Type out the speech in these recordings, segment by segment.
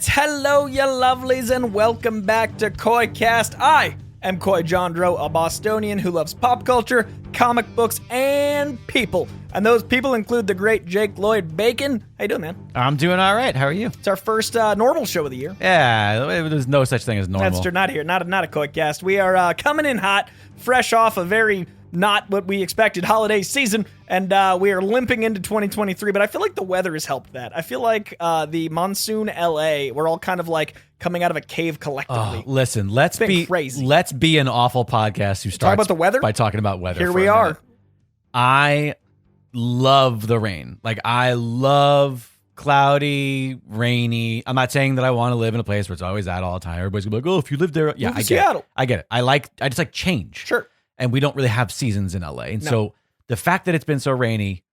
Alright, hello you lovelies and welcome back to Coycast. I am Coy Jandro, a Bostonian who loves pop culture, comic books, and people. And those people include the great Jake Lloyd Bacon. How you doing, man? I'm doing all right. How are you? It's our first normal show of the year. Yeah, there's no such thing as normal. That's true, not here, not a Coycast. We are coming in hot, fresh off a very not what we expected holiday season, and we are limping into 2023, but I feel like the weather has helped that. I feel like the monsoon LA, we're all kind of like coming out of a cave collectively. Oh, listen, let's be crazy. Let's be an awful podcast who starts talk about the weather? By talking about weather. Here we are. I love the rain. Like, I love cloudy, rainy. I'm not saying that I want to live in a place where it's always that all the time. Everybody's gonna be like, oh, if you live there, yeah, I get it. I get it. I just like change. Sure. And we don't really have seasons in LA. And so the fact that it's been so rainy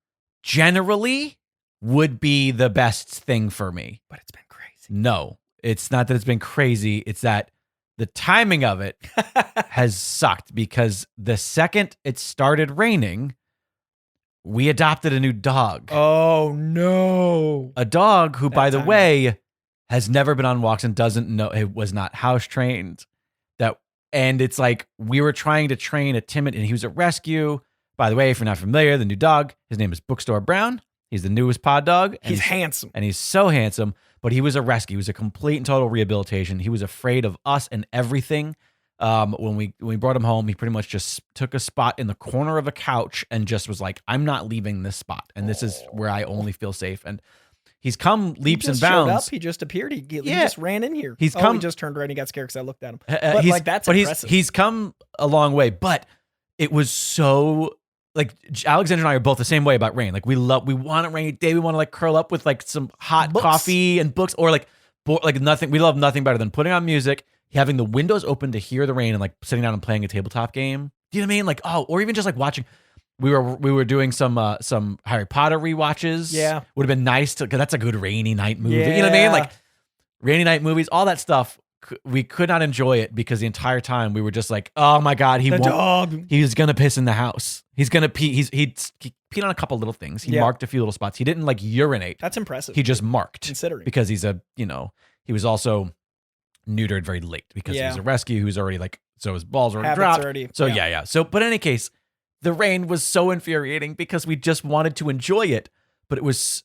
generally would be the best thing for me. But it's been crazy. No, it's not that it's been crazy. It's that the timing of it has sucked, because the second it started raining, we adopted a new dog. Oh, no. A dog who, by the way, has never been on walks and doesn't know, it was not house trained. And it's like, we were trying to train a timid, and he was a rescue. By the way, if you're not familiar, the new dog, his name is Bookstore Brown. He's the newest pod dog. He's handsome. And he's so handsome, but he was a rescue. He was a complete and total rehabilitation. He was afraid of us and everything. When we brought him home, he pretty much just took a spot in the corner of a couch and just was like, I'm not leaving this spot. And this is where I only feel safe. And he's come leaps and bounds. Showed up. He just appeared. He just ran in here. He just turned around and he got scared because I looked at him. But that's impressive. He's come a long way. But it was so, like, Alexander and I are both the same way about rain. Like, we want a rainy day. We want to like curl up with like some hot coffee and books, or like nothing. We love nothing better than putting on music, having the windows open to hear the rain, and like sitting down and playing a tabletop game. Do you know what I mean? Like, or even just like watching. We were doing some Harry Potter rewatches. Yeah, would have been nice because that's a good rainy night movie. Yeah. You know what I mean? Like, rainy night movies, all that stuff. We could not enjoy it because the entire time we were just like, oh my god, he's gonna piss in the house. He's gonna pee. He peed on a couple little things. He marked a few little spots. He didn't like urinate. That's impressive. He just marked, considering, because he was also neutered very late because he was a rescue who's already like, so his balls already dropped. So yeah. So, but in any case, the rain was so infuriating because we just wanted to enjoy it, but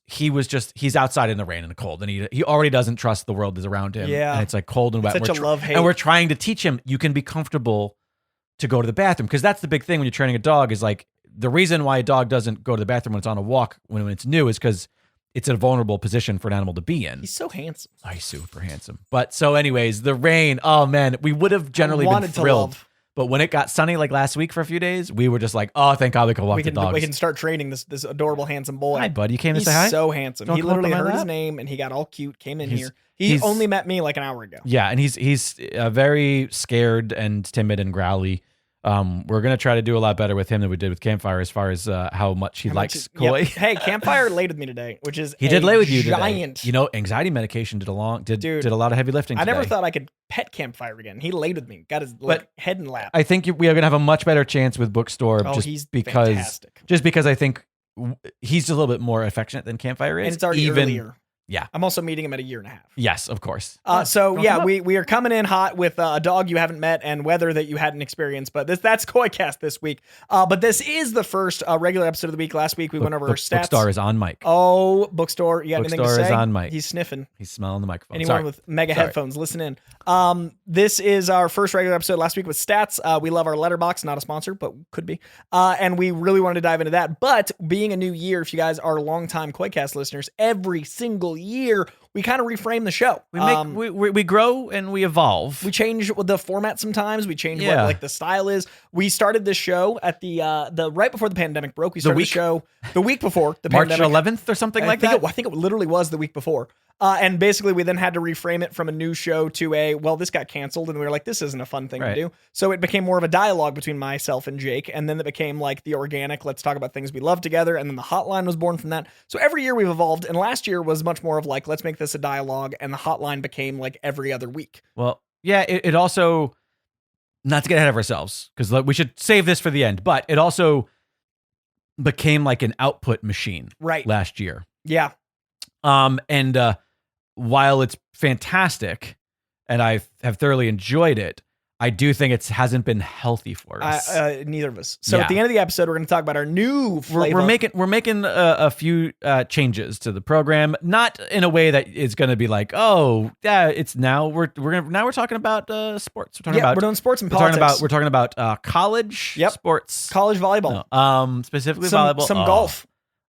he's outside in the rain and the cold, and he already doesn't trust the world is around him. Yeah. And it's like cold and wet. Such a love-hate. And we're trying to teach him, you can be comfortable to go to the bathroom, because that's the big thing when you're training a dog, is like, the reason why a dog doesn't go to the bathroom when it's on a walk, when it's new, is because it's a vulnerable position for an animal to be in. He's so handsome. Oh, he's super handsome. But so anyways, the rain, oh man, we would have generally been thrilled. But when it got sunny like last week for a few days, we were just like, oh, thank God we can walk the dogs. We can start training this adorable, handsome boy. Hi, bud. You came to say hi? He's so handsome. He literally heard his name, and he got all cute, came in here. He only met me like an hour ago. Yeah, and he's very scared and timid and growly. We're going to try to do a lot better with him than we did with Campfire, as far as how much he likes Coy. Yep. Hey, Campfire laid with me today, which is he did lay with you giant. Today. You know, anxiety medication did a lot of heavy lifting today. I never thought I could pet Campfire again. He laid with me, got his head in lap. I think we are going to have a much better chance with Bookstore, he's fantastic. Just because I think he's a little bit more affectionate than Campfire is. And it's already earlier. Yeah. I'm also meeting him at a year and a half. Yes, of course. We are coming in hot with a dog you haven't met and weather that you hadn't experienced. But that's Coycast this week. But this is the first regular episode of the week. Last week we went over our stats. Bookstore is on mic. Oh, Bookstore. You got anything to say? Bookstore is on mic. He's sniffing. He's smelling the microphone. Anyone with mega headphones, listen in. This is our first regular episode. Last week with stats. We love our letterbox. Not a sponsor, but could be. And we really wanted to dive into that. But being a new year, if you guys are longtime Coycast listeners, every single year we kind of reframe the show. We grow and we evolve. We change the format sometimes. We change what like the style is. We started this show at the right before the pandemic broke. We started the show the week before the March pandemic. March 11th or something like that. I think it literally was the week before. And basically we then had to reframe it from a new show to this got canceled, and we were like, this isn't a fun thing to do. So it became more of a dialogue between myself and Jake, and then it became like the organic, let's talk about things we love together, and then the hotline was born from that. So every year we've evolved, and last year was much more of like, let's make this a dialogue, and the hotline became like every other week. Well, yeah, it also, not to get ahead of ourselves, because we should save this for the end, but it also became like an output machine last year. Yeah. And while it's fantastic and I have thoroughly enjoyed it, I do think it hasn't been healthy for us. Neither of us. So at the end of the episode, we're going to talk about our new flavor. We're making a few changes to the program, not in a way that is going to be like, oh yeah, it's now we're talking about sports. We're doing sports and politics. We're talking about college sports, college volleyball, specifically volleyball, some golf.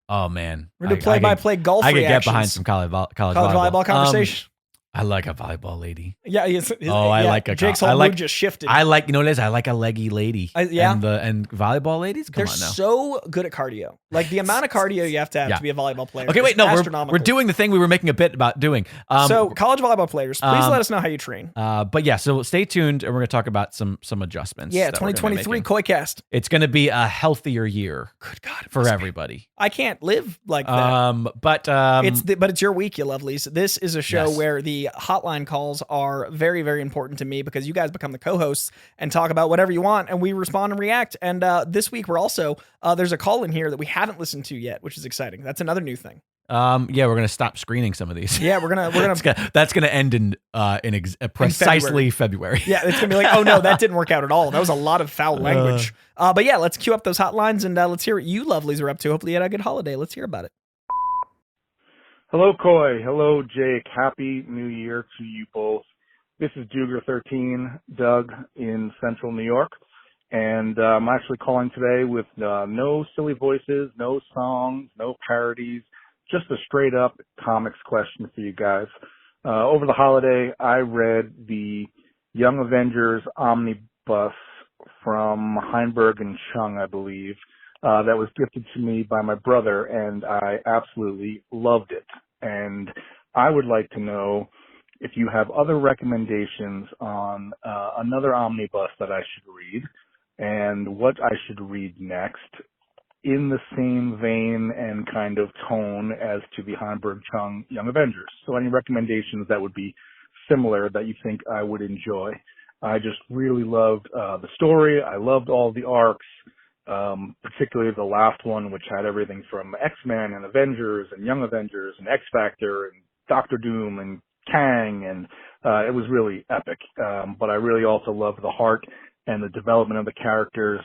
Oh man, we're doing play-by-play golf. I could reactions. get behind some college volleyball conversation. I like a volleyball lady. Yeah, I like a. Jake's whole mood just shifted. I like, you know what it is? I like a leggy lady. Yeah, and volleyball ladies. Come on now. So good at cardio. Like the amount of cardio you have to be a volleyball player. Okay, wait, no, we're doing the thing we were making a bit about doing. So college volleyball players, please let us know how you train. But yeah, so stay tuned, and we're going to talk about some adjustments. Yeah, 2023 Coycast. It's going to be a healthier year. Good God, for everybody. I can't live like that. But it's your week, you lovelies. This is a show where the hotline calls are very, very important to me because you guys become the co-hosts and talk about whatever you want, and we respond and react. And this week we're also there's a call in here that we haven't listened to yet, which is exciting. That's another new thing. Yeah, we're gonna stop screening some of these. Yeah, we're gonna. That's gonna end in precisely February. Yeah, it's gonna be like, oh no, that didn't work out at all. That was a lot of foul language. But yeah, let's cue up those hotlines and let's hear what you lovelies are up to. Hopefully you had a good holiday. Let's hear about it. Hello, Coy. Hello, Jake. Happy New Year to you both. This is Duger13, Doug in Central New York, and I'm actually calling today with no silly voices, no songs, no parodies, just a straight-up comics question for you guys. Over the holiday, I read the Young Avengers omnibus from Heinberg and Chung, I believe, that was gifted to me by my brother, and I absolutely loved it. And I would like to know if you have other recommendations on another omnibus that I should read and what I should read next in the same vein and kind of tone as to the Heinberg-Chung Young Avengers. So any recommendations that would be similar that you think I would enjoy. I just really loved the story. I loved all the arcs. Particularly the last one, which had everything from X-Men and Avengers and Young Avengers and X-Factor and Doctor Doom and Kang, and it was really epic. But I really also loved the heart and the development of the characters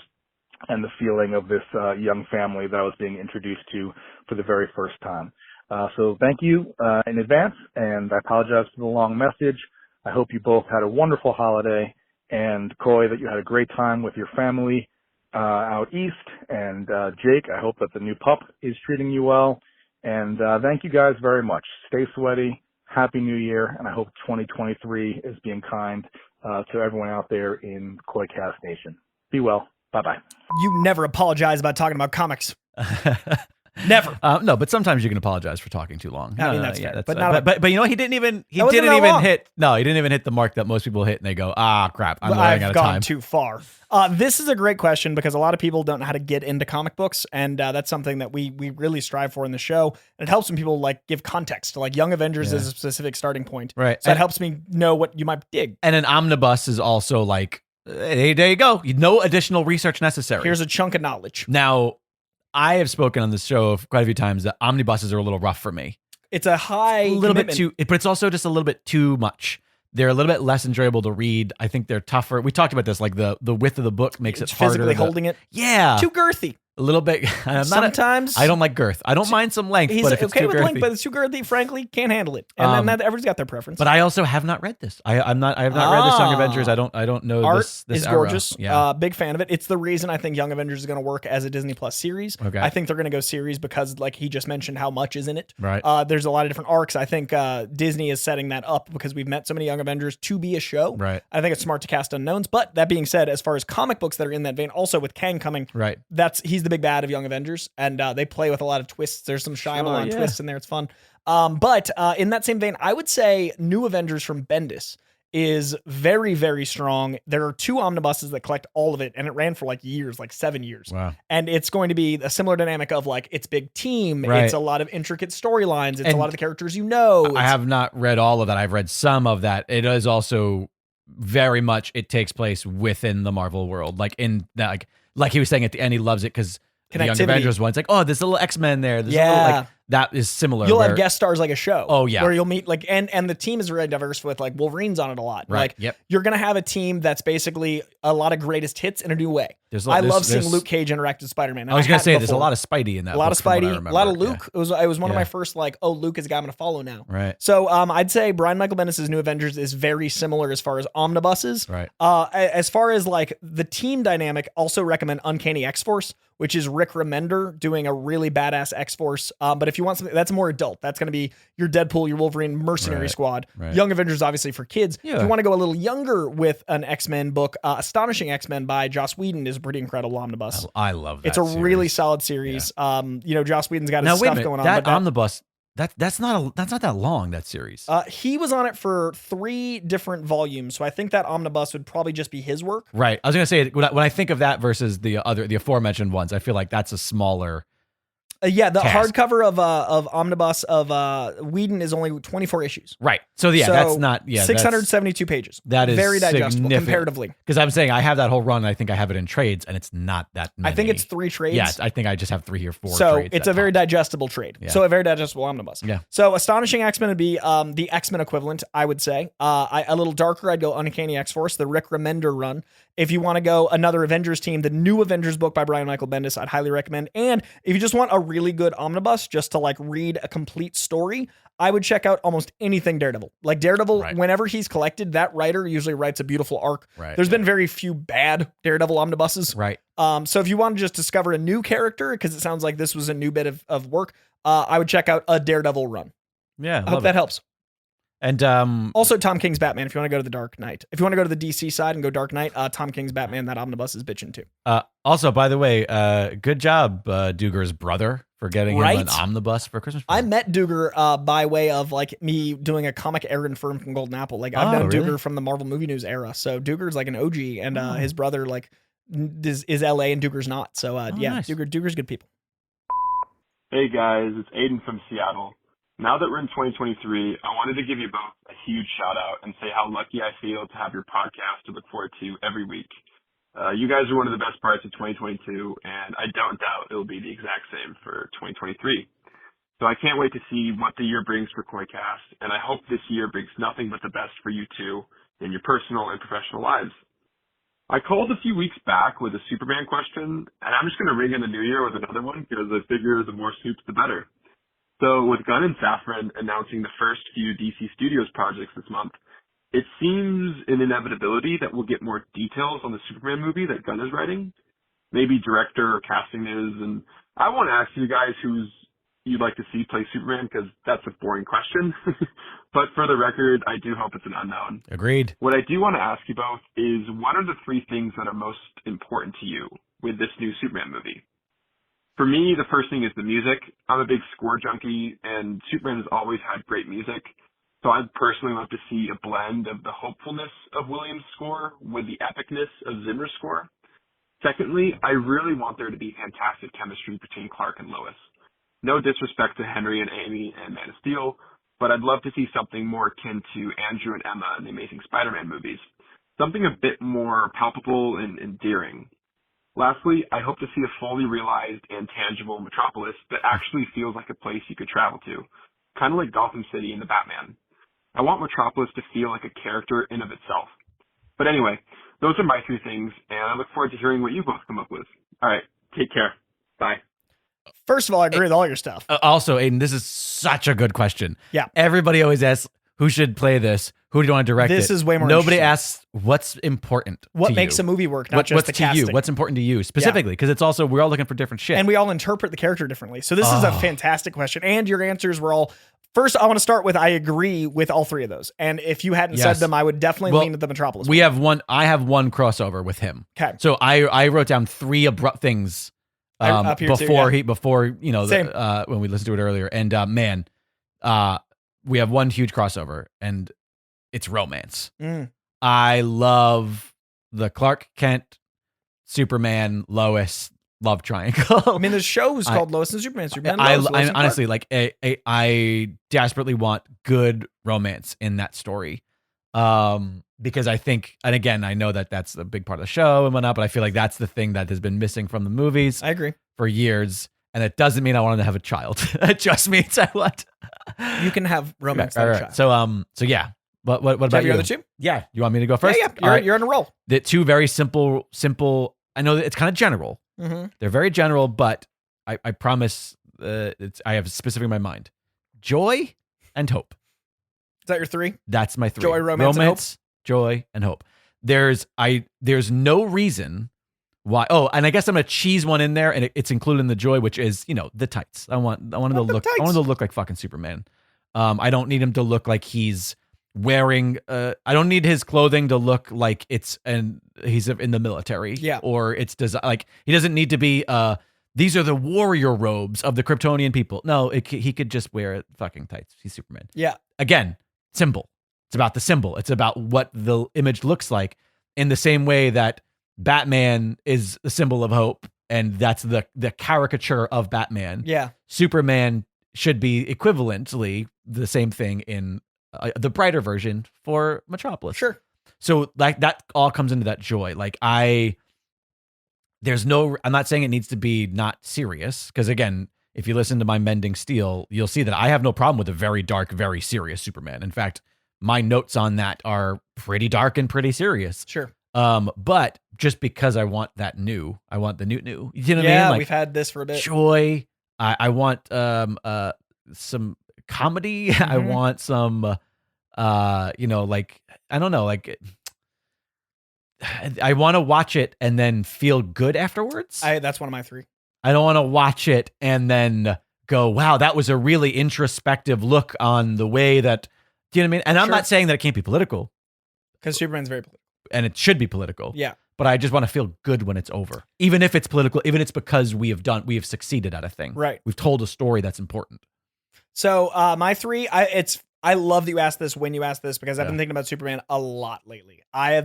and the feeling of this young family that I was being introduced to for the very first time. So thank you in advance, and I apologize for the long message. I hope you both had a wonderful holiday, and Coy, that you had a great time with your family out east, and Jake, I hope that the new pup is treating you well, and thank you guys very much. Stay sweaty, Happy New Year, and I hope 2023 is being kind to everyone out there in Coycast Nation. Be well. Bye-bye. You never apologize about talking about comics. Never. No, but sometimes you can apologize for talking too long. I mean, that's fair. But but you know, he didn't even hit the mark that most people hit, and they go, crap, I'm running out of time. I've gone too far. This is a great question because a lot of people don't know how to get into comic books, and that's something that we really strive for in the show. And it helps when people like give context. Like Young Avengers is a specific starting point, right? So it helps me know what you might dig. And an omnibus is also like, hey, there you go. No additional research necessary. Here's a chunk of knowledge. Now, I have spoken on this show quite a few times that omnibuses are a little rough for me. It's a little bit too, but it's also just a little bit too much. They're a little bit less enjoyable to read. I think they're tougher. We talked about this, like the width of the book makes it harder. Physically holding it. Yeah. Too girthy. A little bit. Sometimes I don't like girth. I don't mind some length, but if it's too girthy. Length, but it's too girthy, frankly, can't handle it. And then everyone's got their preference. But I also have not read this. I have not read this Young Avengers. I don't know Art this is era. gorgeous. Yeah. Big fan of it. It's the reason I think Young Avengers is going to work as a Disney Plus series. Okay. I think they're going to go series because, like he just mentioned, how much is in it. Right. There's a lot of different arcs. I think Disney is setting that up because we've met so many Young Avengers to be a show. Right. I think it's smart to cast unknowns. But that being said, as far as comic books that are in that vein, also with Kang coming, right. He's the big bad of Young Avengers. And they play with a lot of twists. There's some Shyamalan twists in there. It's fun. But in that same vein, I would say New Avengers from Bendis is very, very strong. There are 2 omnibuses that collect all of it, and it ran for like years, like 7 years. Wow. And it's going to be a similar dynamic of like it's big team. Right. It's a lot of intricate storylines. It's a lot of the characters you know. I have not read all of that. I've read some of that. It is also very much, it takes place within the Marvel world. Like in that, like he was saying at the end, he loves it because the Young Avengers one, it's like, oh, there's a little X-Men there. There's a little, like, that is similar. You'll have guest stars like a show. Oh, yeah. Where you'll meet like, and the team is really diverse with like Wolverine's on it a lot. Right. Like Yep. you're going to have a team that's basically a lot of greatest hits in a new way. I love seeing Luke Cage interact with Spider-Man. I was going to say, there's a lot of Spidey in that. A lot of Spidey, a lot of Luke. Yeah. It was one of my first like, oh, Luke is a guy I'm going to follow now. Right. So I'd say Brian Michael Bendis' New Avengers is very similar as far as omnibuses. Right. As far as like the team dynamic, also recommend Uncanny X-Force, which is Rick Remender doing a really badass X-Force. But if you want something that's more adult, that's going to be your Deadpool, your Wolverine, Mercenary Squad. Right. Young Avengers, obviously for kids. Yeah. If you want to go a little younger with an X-Men book, Astonishing X-Men by Joss Whedon is a pretty incredible omnibus. I love that. It's a really solid series. Yeah. Joss Whedon's got his stuff going on. That omnibus, that's not that long, that series. He was on it for 3 different volumes, so I think that omnibus would probably just be his work. Right. I was gonna say, when I think of that versus the aforementioned ones, I feel like that's a smaller. The task. Hardcover of Omnibus of Whedon is only 24 issues. Right. So that's not 672 pages. That is very digestible comparatively. Because I'm saying I have that whole run. And I think I have it in trades, and it's not that many. I think it's 3 trades. Yeah, I think I just have 3 or 4. So trades it's a very digestible trade. Yeah. So a very digestible omnibus. Yeah. So Astonishing X-Men would be the X-Men equivalent, I would say. A little darker, I'd go Uncanny X-Force, the Rick Remender run. If you want to go another Avengers team, the New Avengers book by Brian Michael Bendis, I'd highly recommend. And if you just want a really good omnibus, just to like read a complete story, I would check out almost anything Daredevil. Like Daredevil, whenever he's collected, that writer usually writes a beautiful arc. Right. There's been very few bad Daredevil omnibuses. Right. So if you want to just discover a new character, because it sounds like this was a new bit of work, I would check out a Daredevil run. Yeah. I hope that helps. And also Tom King's Batman, if you want to go to the Dark Knight. If you want to go to the DC side and go Dark Knight, Tom King's Batman, that omnibus is bitchin' too. Also, by the way, good job, Duger's brother, for getting him an omnibus for Christmas. I met Duger by way of like me doing a comic errand for him from Golden Apple. Like I've known Duger from the Marvel Movie News era. So Duger's like an OG, and his brother like is LA and Duger's not. So nice. Duger's good people. Hey guys, it's Aiden from Seattle. Now that we're in 2023, I wanted to give you both a huge shout out and say how lucky I feel to have your podcast to look forward to every week. You guys are one of the best parts of 2022, and I don't doubt it'll be the exact same for 2023. So I can't wait to see what the year brings for Coycast, and I hope this year brings nothing but the best for you two in your personal and professional lives. I called a few weeks back with a Superman question, and I'm just going to ring in the new year with another one because I figure the more soups, the better. So with Gunn and Safran announcing the first few DC Studios projects this month, it seems an inevitability that we'll get more details on the Superman movie that Gunn is writing, maybe director or casting news. And I want to ask you guys who's you'd like to see play Superman because that's a boring question. But for the record, I do hope it's an unknown. Agreed. What I do want to ask you both is what are the 3 things that are most important to you with this new Superman movie? For me, the first thing is the music. I'm a big score junkie, and Superman has always had great music. So I'd personally love to see a blend of the hopefulness of Williams' score with the epicness of Zimmer's score. Secondly, I really want there to be fantastic chemistry between Clark and Lois. No disrespect to Henry and Amy and Man of Steel, but I'd love to see something more akin to Andrew and Emma in the Amazing Spider-Man movies. Something a bit more palpable and endearing. Lastly, I hope to see a fully realized and tangible Metropolis that actually feels like a place you could travel to, kind of like Gotham City in the Batman. I want Metropolis to feel like a character in of itself. But anyway, those are my 3 things, and I look forward to hearing what you both come up with. All right, take care. Bye. First of all, I agree with all your stuff. Also, Aiden, this is such a good question. Yeah. Everybody always asks, who should play this? Who do you want to direct it? This is way more Nobody asks what's important What makes a movie work, not just the casting. You? What's important to you specifically? Because it's also, we're all looking for different shit. And we all interpret the character differently. So this is a fantastic question. And your answers were all... First, I want to start with I agree with all 3 of those. And if you hadn't said them, I would definitely lean to the Metropolis. I have one crossover with him. Okay. So I wrote down 3 abrupt things before when we listened to it earlier. And we have one huge crossover, and it's romance. I love the Clark Kent, Superman, Lois love triangle. I mean, the show's called Lois and Superman. I honestly like. I desperately want good romance in that story, because I think, and again, I know that that's a big part of the show and whatnot, but I feel like that's the thing that has been missing from the movies. I agree for years. And it doesn't mean I want him to have a child. It just means I want. You can have romance. All right. So yeah. What about you? Other two? Yeah. You want me to go first? Yeah. You're on a roll. The two very simple. I know that it's kind of general. Mm-hmm. They're very general, but I promise I have specific in my mind. Joy and hope. Is that your three? That's my three. Joy, romance, and hope? Joy, and hope. There's no reason why. Oh, and I guess I'm gonna cheese one in there, and it's included in the joy, which is the tights. I want him to look. I want him to look like fucking Superman. I don't need him to look like he's wearing. I don't need his clothing to look like he's in the military. Yeah. Or it's like he doesn't need to be. These are the warrior robes of the Kryptonian people. No, he could just wear fucking tights. He's Superman. Yeah. Again, symbol. It's about the symbol. It's about what the image looks like in the same way that Batman is the symbol of hope, and that's the caricature of Batman. Yeah. Superman should be equivalently the same thing in the brighter version for Metropolis. Sure. So like that all comes into that joy. Like I'm not saying it needs to be not serious, because again, if you listen to my Mending Steel, you'll see that I have no problem with a very dark, very serious Superman. In fact, my notes on that are pretty dark and pretty serious. Sure. But just because I want that new, I want the new, you know what I mean? Yeah, Like, we've had this for a bit. Joy. I want some comedy. Mm-hmm. I want some like I don't know, like I want to watch it and then feel good afterwards. That's one of my three. I don't want to watch it and then go, wow, that was a really introspective look on the way that, do you know what I mean? And I'm not saying that it can't be political. Because Superman's very political. And it should be political. Yeah. But I just want to feel good when it's over. Even if it's political, even if it's because we have succeeded at a thing. Right. We've told a story that's important. So my three, I love that you asked this when you asked this, because I've been thinking about Superman a lot lately. I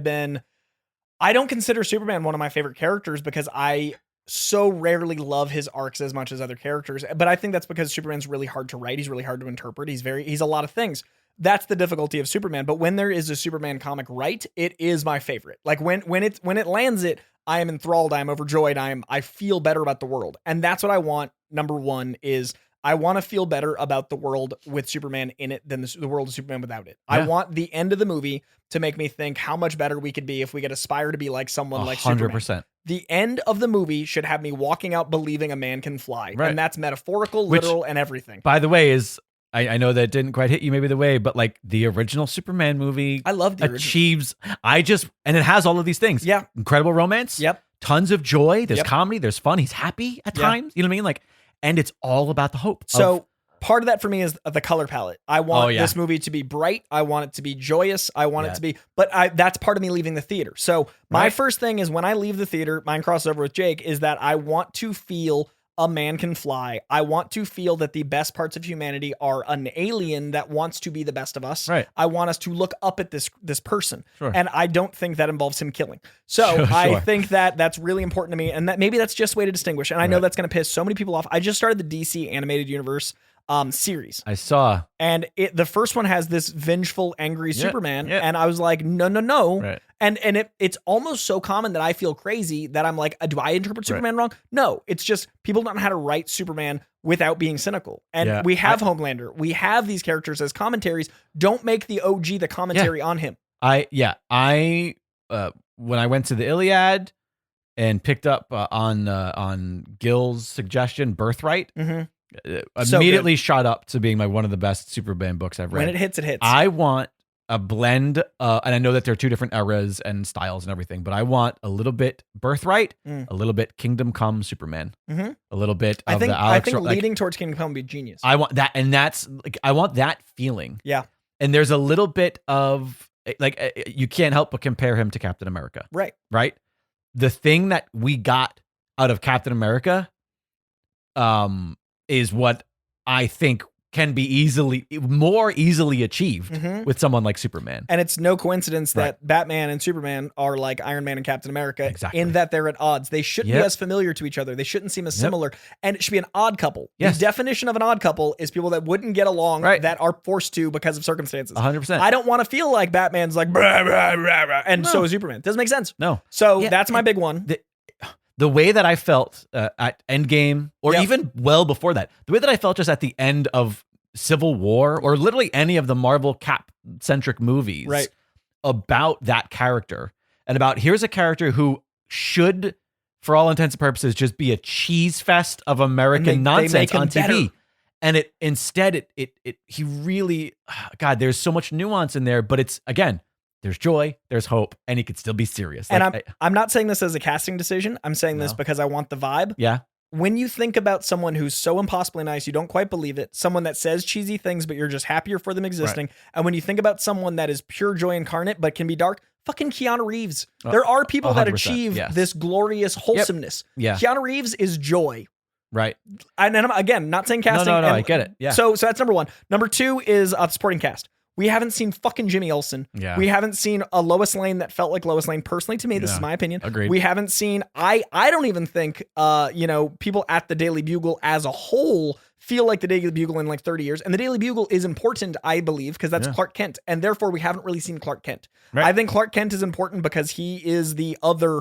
don't consider Superman one of my favorite characters because I so rarely love his arcs as much as other characters. But I think that's because Superman's really hard to write. He's really hard to interpret. He's a lot of things. That's the difficulty of Superman. But when there is a Superman comic right, it is my favorite. Like when it lands it, I am enthralled. I am overjoyed. I feel better about the world. And that's what I want. Number one is I want to feel better about the world with Superman in it than the world of Superman without it. Yeah. I want the end of the movie to make me think how much better we could be if we could aspire to be like someone like Superman. 100%. The end of the movie should have me walking out believing a man can fly. Right. And that's metaphorical, literal, and everything. By the way, I know that didn't quite hit you maybe the way, but like the original Superman movie, I love the achieves. And it has all of these things. Yeah. Incredible romance. Yep. Tons of joy. There's comedy. There's fun. He's happy at times. You know what I mean? Like, and it's all about the hope. So part of that for me is the color palette. I want this movie to be bright. I want it to be joyous. I want it to be, but that's part of me leaving the theater. So my first thing is when I leave the theater, mine crossover with Jake, is that I want to feel a man can fly. I want to feel that the best parts of humanity are an alien that wants to be the best of us. Right. I want us to look up at this person. Sure. And I don't think that involves him killing. So I think that that's really important to me. And that maybe that's just a way to distinguish. And I know that's going to piss so many people off. I just started the DC animated universe series. I saw. And the first one has this vengeful, angry Superman. Yeah. And I was like, no. Right. And it's almost so common that I feel crazy that I'm like, do I interpret Superman wrong? No, it's just people don't know how to write Superman without being cynical. And we have Homelander. We have these characters as commentaries. Don't make the OG the commentary on him. I when I went to the Iliad and picked up on Gil's suggestion, Birthright, immediately shot up to being one of the best Superman books I've read. When it hits, it hits. I want a blend, and I know that there are two different eras and styles and everything, but I want a little bit Birthright, a little bit Kingdom Come Superman, a little bit of the Alex. I think leading towards Kingdom Come would be genius. I want that, and that's like I want that feeling. Yeah, and there's a little bit of like you can't help but compare him to Captain America. Right. The thing that we got out of Captain America, is what I think can be more easily achieved with someone like Superman. And it's no coincidence that Batman and Superman are like Iron Man and Captain America in that they're at odds. They shouldn't be as familiar to each other. They shouldn't seem as similar. And it should be an odd couple. Yes. The definition of an odd couple is people that wouldn't get along that are forced to because of circumstances. 100%. I don't want to feel like Batman's like, brah, brah, brah, brah, and so is Superman. Doesn't make sense. No. So that's my big one. the way that I felt at Endgame, or even well before that, the way that I felt just at the end of Civil War, or literally any of the Marvel Cap-centric movies, about that character, and about here's a character who should, for all intents and purposes, just be a cheese fest of American nonsense on TV. Better. And he really, God, there's so much nuance in there, but it's, again, there's joy, there's hope, and he could still be serious. And I'm not saying this as a casting decision. I'm saying this because I want the vibe. Yeah. When you think about someone who's so impossibly nice, you don't quite believe it, someone that says cheesy things, but you're just happier for them existing. And when you think about someone that is pure joy incarnate, but can be dark, fucking Keanu Reeves. There are people that achieve this glorious wholesomeness. Yeah. Keanu Reeves is joy. Right. And I'm, again, not saying casting. No, I get it. Yeah. So that's number one. Number two is supporting cast. We haven't seen fucking Jimmy Olsen. Yeah. We haven't seen a Lois Lane that felt like Lois Lane. Personally, to me, this is my opinion. Agreed. We haven't seen, I don't even think, people at the Daily Bugle as a whole feel like the Daily Bugle in like 30 years. And the Daily Bugle is important, I believe, because that's Clark Kent. And therefore, we haven't really seen Clark Kent. Right. I think Clark Kent is important because he is the other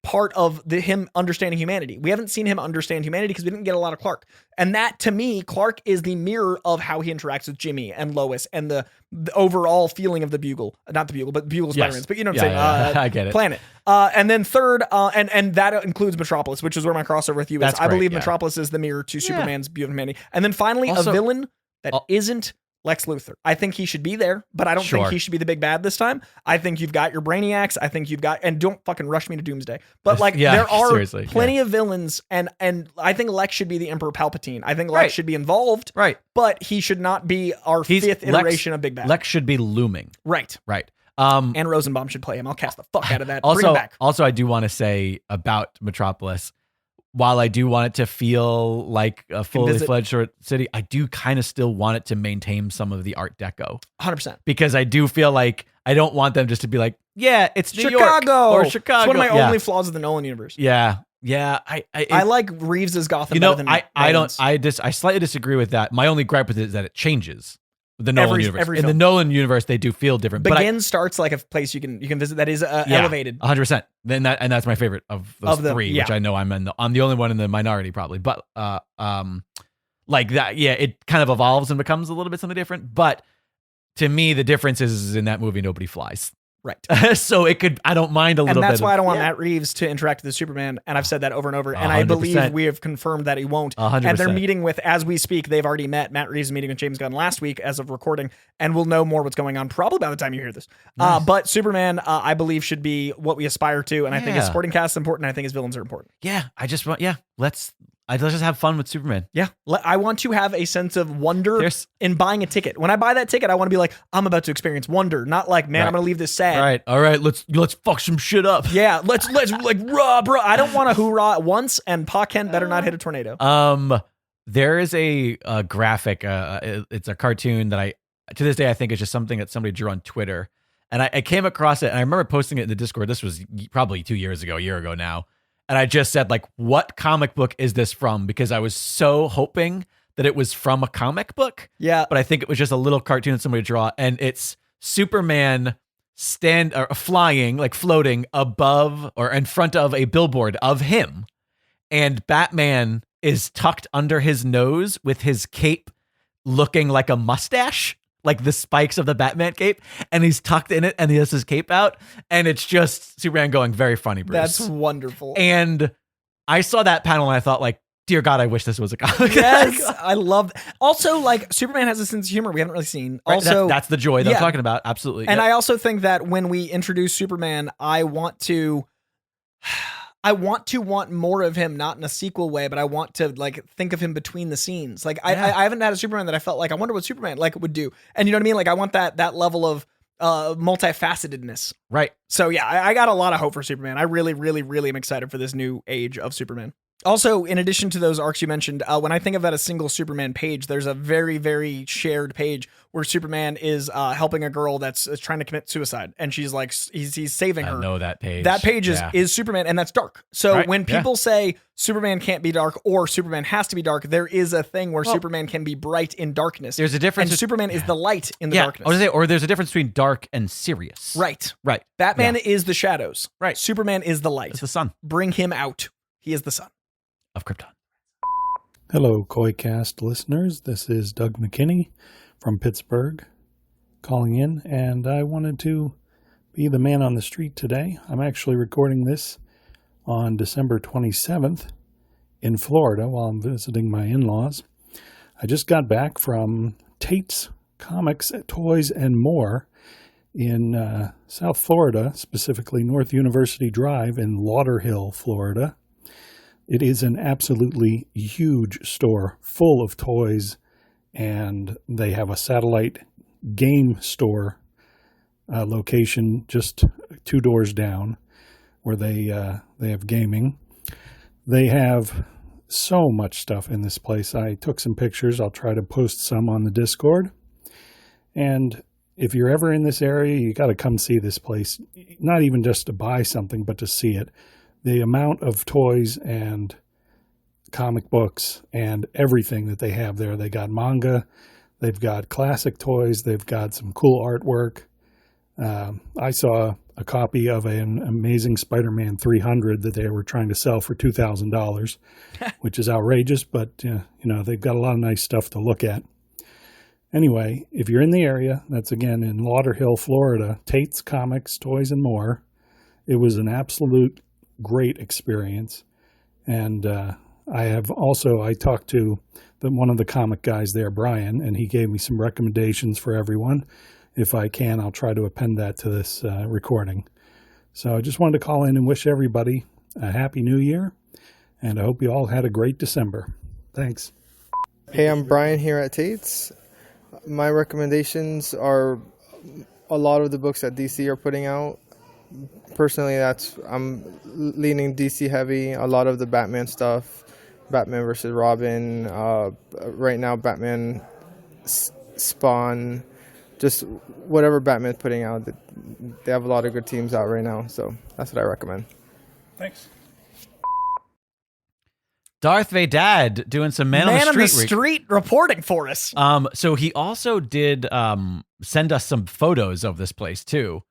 part of him understanding humanity. We haven't seen him understand humanity because we didn't get a lot of Clark. And that, to me, Clark is the mirror of how he interacts with Jimmy and Lois and the overall feeling of the Bugle. Not the Bugle, but Bugle Spider-Mans. But you know what I'm saying? I get it. Planet. And then third, and that includes Metropolis, which is where my crossover with you is. I believe Metropolis is the mirror to Superman's view of humanity. And then finally, also, a villain that isn't Lex Luthor. I think he should be there, but I don't think he should be the big bad this time. I think you've got your Brainiacs. I think you've got, and don't fucking rush me to Doomsday, but like there are plenty of villains, and I think Lex should be the Emperor Palpatine. I think Lex should be involved, but he should not be our fifth iteration of big bad. Lex should be looming. Right. And Rosenbaum should play him. I'll cast the fuck out of that. Bring him back. Also, I do want to say about Metropolis, while I do want it to feel like a fully fledged city, I do kind of still want it to maintain some of the Art Deco. 100%. Because I do feel like I don't want them just to be like, yeah, it's New Chicago York or Chicago. It's one of my only flaws of the Nolan universe. Yeah. I like Reeves's Gotham better than I slightly disagree with that. My only gripe with it is that it changes. The Nolan universe. In the Nolan universe, they do feel different. Begin starts like a place you can visit that is elevated. 100%. And that's my favorite of those three, which I know I'm the only one in the minority probably. But like that, it kind of evolves and becomes a little bit something different. But to me, the difference is in that movie, nobody flies. Right. So I don't mind a little bit. And that's why I don't want Matt Reeves to interact with the Superman. And I've said that over and over. And 100%. I believe we have confirmed that he won't. 100%. And they're meeting with, as we speak, they've already met. Matt Reeves is meeting with James Gunn last week as of recording. And we'll know more what's going on probably by the time you hear this. Nice. But Superman, I believe, should be what we aspire to. And I think his supporting cast is important. I think his villains are important. Yeah. Let's just have fun with Superman. Yeah. I want to have a sense of wonder in buying a ticket. When I buy that ticket, I want to be like, I'm about to experience wonder, not like, man, I'm going to leave this sad. Right. All right. Let's fuck some shit up. Yeah. Let's like, rah, bro. I don't want to hoorah once, and Pa Kent better not hit a tornado. There is a graphic. It's a cartoon that to this day, I think it's just something that somebody drew on Twitter. And I came across it, and I remember posting it in the Discord. This was probably 2 years ago, a year ago now. And I just said, like, what comic book is this from? Because I was so hoping that it was from a comic book. Yeah. But I think it was just a little cartoon that somebody draw. And it's Superman flying, like floating above or in front of a billboard of him. And Batman is tucked under his nose with his cape looking like a mustache. Like the spikes of the Batman cape, and he's tucked in it, and he has his cape out, and it's just Superman going, very funny, Bruce. That's wonderful. And I saw that panel, and I thought, like, dear God, I wish this was a comic. Yes, I love that. Also, like, Superman has a sense of humor we haven't really seen. Also, that's the joy that I'm talking about. Absolutely. And I also think that when we introduce Superman, I want to want more of him, not in a sequel way, but I want to like think of him between the scenes. Like I haven't had a Superman that I felt like I wonder what Superman like would do. And you know what I mean? Like I want that level of multifacetedness. Right. So yeah, I got a lot of hope for Superman. I really, really, really am excited for this new age of Superman. Also, in addition to those arcs you mentioned, when I think of that a single Superman page, there's a very, very shared page where Superman is helping a girl that's trying to commit suicide, and she's like, he's saving her. I know that page. That page is Superman, and that's dark. So when people say Superman can't be dark or Superman has to be dark, there is a thing where Superman can be bright in darkness. There's a difference. And Superman is the light in the darkness. Or there's a difference between dark and serious. Right. Right. Batman is the shadows. Right. Superman is the light. It's the sun. Bring him out. He is the son of Krypton. Hello, Coycast listeners. This is Doug McKinney from Pittsburgh calling in, and I wanted to be the man on the street today. I'm actually recording this on December 27th in Florida while I'm visiting my in-laws. I just got back from Tate's Comics, Toys, and More in South Florida, specifically North University Drive in Lauderhill, Florida. It is an absolutely huge store full of toys, and they have a satellite game store location just 2 doors down where they have gaming. They have so much stuff in this place. I took some pictures. I'll try to post some on the Discord. And if you're ever in this area, you got to come see this place, not even just to buy something, but to see it. The amount of toys and comic books and everything that they have there. They got manga, they've got classic toys, they've got some cool artwork. I saw a copy of an Amazing Spider-Man 300 that they were trying to sell for $2,000, which is outrageous, but they've got a lot of nice stuff to look at. Anyway, if you're in the area, that's again in Lauderhill, Florida, Tate's Comics, Toys, and More. It was an absolute great experience. And I talked to one of the comic guys there, Brian, and he gave me some recommendations for everyone. If I can, I'll try to append that to this recording. So I just wanted to call in and wish everybody a happy new year, and I hope you all had a great December. Thanks. Hey, I'm Brian here at Tate's. My recommendations are a lot of the books that DC are putting out. Personally, I'm leaning DC heavy. A lot of the Batman stuff, Batman versus Robin, right now Batman Spawn, just whatever Batman's putting out. They have a lot of good teams out right now, so that's what I recommend. Thanks. Darth Vadad doing some man on the street reporting for us. So he also did send us some photos of this place too.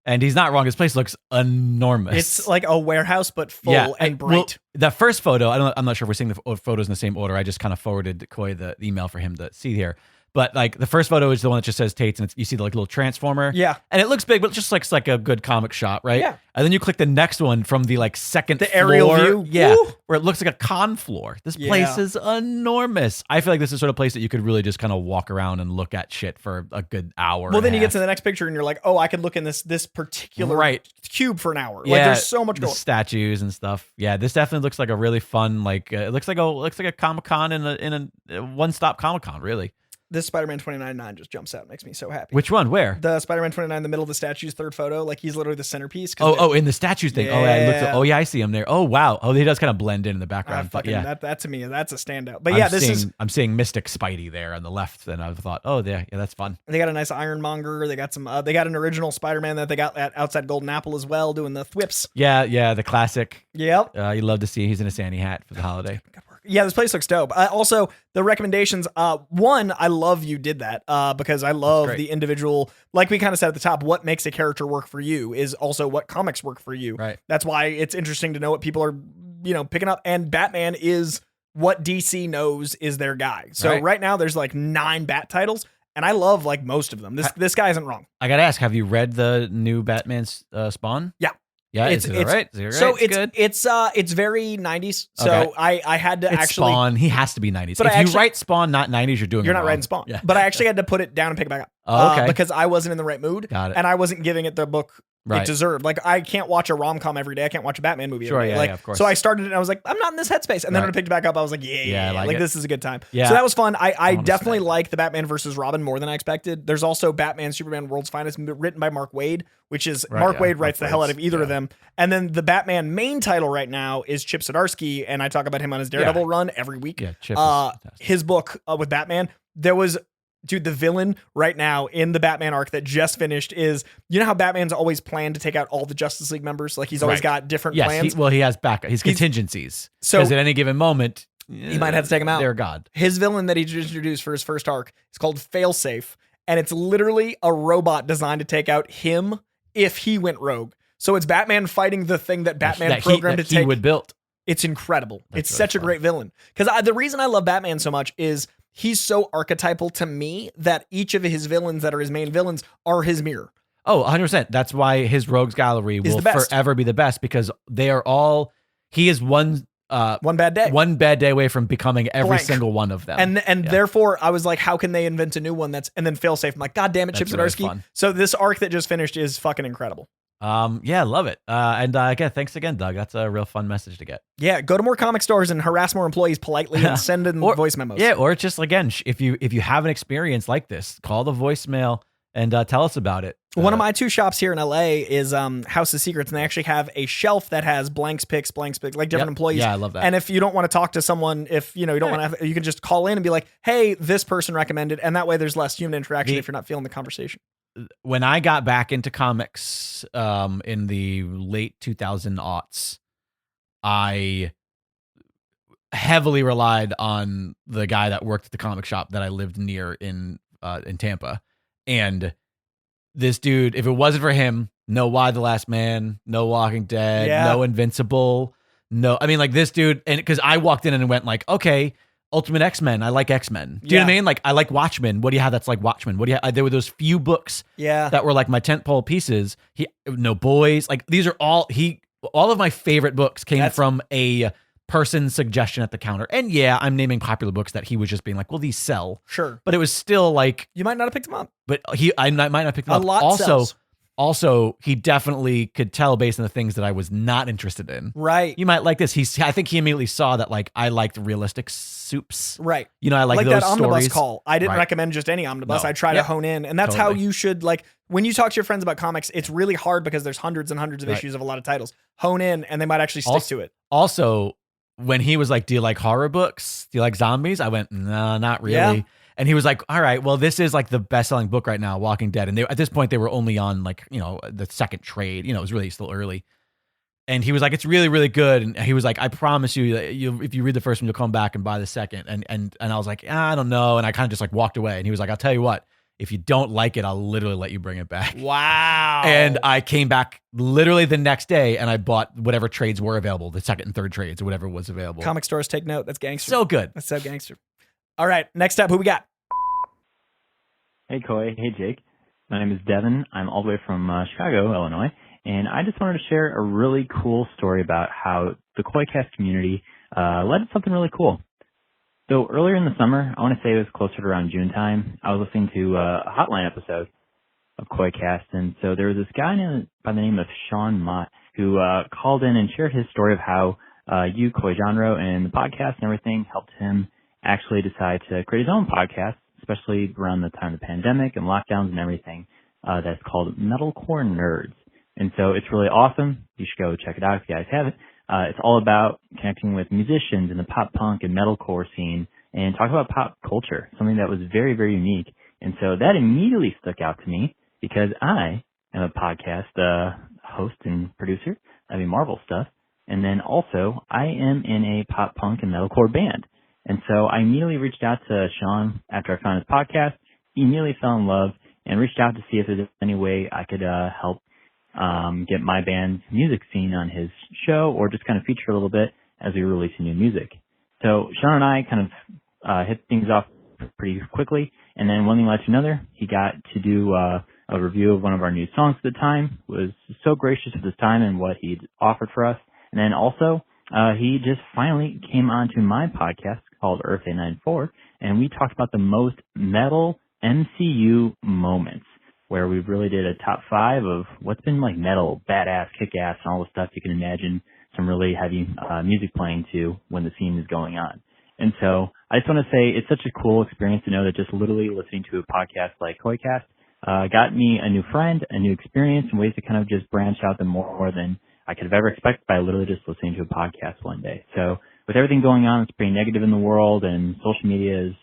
And he's not wrong. His place looks enormous. It's like a warehouse, but full and bright. Well, the first photo, I'm not sure if we're seeing the photos in the same order. I just kind of forwarded Coy the email for him to see here. But like the first photo is the one that just says Tate's, and you see the like little transformer. Yeah, and it looks big, but it just looks like a good comic shot, right? Yeah. And then you click the next one from the like second the floor, aerial view, yeah, where it looks like a con floor. This place is enormous. I feel like this is sort of place that you could really just kind of walk around and look at shit for a good hour. Well, then you get to the next picture and you're like, oh, I could look in this particular cube for an hour. Yeah, like there's so much going. Statues and stuff. Yeah, this definitely looks like a really fun it looks like a Comic-Con in a one-stop Comic-Con, really. This Spider-Man 2099 just jumps out. It makes me so happy. Which one? Where? The Spider-Man 29 in the middle of the statue's third photo. Like he's literally the centerpiece. In the statues thing. Yeah. I see him there. Oh, wow. Oh, he does kind of blend in the background. That to me, that's a standout. But I'm seeing Mystic Spidey there on the left, and I thought, that's fun. They got a nice Ironmonger. They got some. They got an original Spider-Man that they got at outside Golden Apple as well, doing the thwips. Yeah, the classic. Yep. You love to see he's in a Santa hat for the holiday. Yeah, this place looks dope. Also, the recommendations. One, I love you did that because I love the individual. Like we kind of said at the top, what makes a character work for you is also what comics work for you. Right. That's why it's interesting to know what people are, picking up. And Batman is what DC knows is their guy. So right now there's like 9 Bat titles, and I love like most of them. This guy isn't wrong. I gotta ask, have you read the new Batman's Spawn? Yeah. Yeah, it's all right. So it's very 90s. So I had to actually Spawn. He has to be 90s. But if you write Spawn not 90s, you're doing it not wrong. writing Spawn. Yeah. But I actually had to put it down and pick it back up. Oh, okay. Because I wasn't in the right mood. Got it. And I wasn't giving it the book it deserved. Like I can't watch a rom-com every day. I can't watch a Batman movie every day. Of course. So I started it and I was like, I'm not in this headspace. And then when I picked it back up, I was like, like this is a good time. Yeah. So that was fun. I definitely like the Batman versus Robin more than I expected. There's also Batman, Superman, World's Finest, written by Mark Waid, which is Mark Waid writes the hell out of either of them. And then the Batman main title right now is Chip Zdarsky, and I talk about him on his Daredevil run every week. Yeah, Chip is his book with Batman, there was... Dude, the villain right now in the Batman arc that just finished is, how Batman's always planned to take out all the Justice League members? Like he's always got different plans. He has backup. He's contingencies. So at any given moment, he might have to take him out. They're God. His villain that he just introduced for his first arc is called Failsafe, and it's literally a robot designed to take out him if he went rogue. So it's Batman fighting the thing that Batman programmed to take. He would build. It's incredible. It's really such a fun. great villain. Because the reason I love Batman so much is he's so archetypal to me that each of his villains that are his main villains are his mirror. Oh, 100%. That's why his rogues gallery will the best. forever be the best, because they are all, he is one bad day away from becoming every Blank. single one of them. And therefore I was like, how can they invent a new one and then fail safe? I'm like, God damn it, Chip That's really Zdarsky. fun. So this arc that just finished is fucking incredible. Yeah, love it. And again, thanks again, Doug. That's a real fun message to get. Yeah, go to more comic stores and harass more employees politely and send in voice memos. Yeah, or just again, if you have an experience like this, call the voicemail and tell us about it. One of my two shops here in LA is House of Secrets, and they actually have a shelf that has blanks picks, like different employees. Yeah, I love that. And if you don't want to talk to someone, if you don't want to, you can just call in and be like, "Hey, this person recommended," and that way there's less human interaction if you're not feeling the conversation. When I got back into comics in the late 2000s, I heavily relied on the guy that worked at the comic shop that I lived near in Tampa. And this dude, if it wasn't for him, no Why the Last Man, no Walking Dead, no Invincible, no, I mean, like this dude, and because I walked in and went like, okay, Ultimate X-Men, I like X-Men. Do you know what I mean? Like, I like Watchmen. What do you have that's like Watchmen? What do you have? There were those few books that were like my tentpole pieces. No Boys, like these are all of my favorite books came from a person's suggestion at the counter. And yeah, I'm naming popular books that he was just being like, well, these sell. Sure. But it was still like, you might not have picked them up. But I might not have picked them up. A lot sells. Also, he definitely could tell based on the things that I was not interested in. Right. You might like this. I think he immediately saw that like I liked realistic soups. Right. You know, I like those that omnibus stories. call. I didn't recommend just any omnibus. No. I try to hone in, and that's how you should like when you talk to your friends about comics. It's really hard because there's hundreds and hundreds of issues of a lot of titles. Hone in, and they might actually stick to it. Also, when he was like, "Do you like horror books? Do you like zombies?" I went, "No, not really." Yeah. And he was like, all right, well, this is like the best-selling book right now, Walking Dead. And at this point, they were only on like, the second trade. It was really still early. And he was like, it's really, really good. And he was like, I promise you, if you read the first one, you'll come back and buy the second. And I was like, I don't know. And I kind of just like walked away. And he was like, I'll tell you what, if you don't like it, I'll literally let you bring it back. Wow. And I came back literally the next day and I bought whatever trades were available, the second and third trades or whatever was available. Comic stores take note. That's gangster. So good. That's so gangster. All right. Next up, who we got? Hey, Coy. Hey, Jake. My name is Devin. I'm all the way from Chicago, Illinois. And I just wanted to share a really cool story about how the Coycast community led to something really cool. So earlier in the summer, I want to say it was closer to around June time, I was listening to a hotline episode of Coycast. And so there was this guy by the name of Sean Mott who called in and shared his story of how you, Coy Genre, and the podcast and everything helped him actually decide to create his own podcast, especially around the time of the pandemic and lockdowns and everything, that's called Metalcore Nerds. And so it's really awesome. You should go check it out if you guys haven't. It's all about connecting with musicians in the pop punk and metalcore scene and talk about pop culture, something that was very, very unique. And so that immediately stuck out to me because I am a podcast host and producer. I mean, Marvel stuff. And then also I am in a pop punk and metalcore band. And so I immediately reached out to Sean after I found his podcast. He immediately fell in love and reached out to see if there's any way I could help get my band's music scene on his show or just kind of feature a little bit as we release new music. So Sean and I kind of hit things off pretty quickly. And then one thing led to another. He got to do a review of one of our new songs at the time, was so gracious with his time and what he'd offered for us. And then also he just finally came onto my podcast called Earth 894, and we talked about the most metal MCU moments, where we really did a top 5 of what's been like metal, badass, kick-ass, and all the stuff you can imagine some really heavy music playing to when the scene is going on. And so I just want to say it's such a cool experience to know that just literally listening to a podcast like Coycast got me a new friend, a new experience, and ways to kind of just branch out them more than I could have ever expected by literally just listening to a podcast one day. So with everything going on, it's pretty negative in the world, and social media is,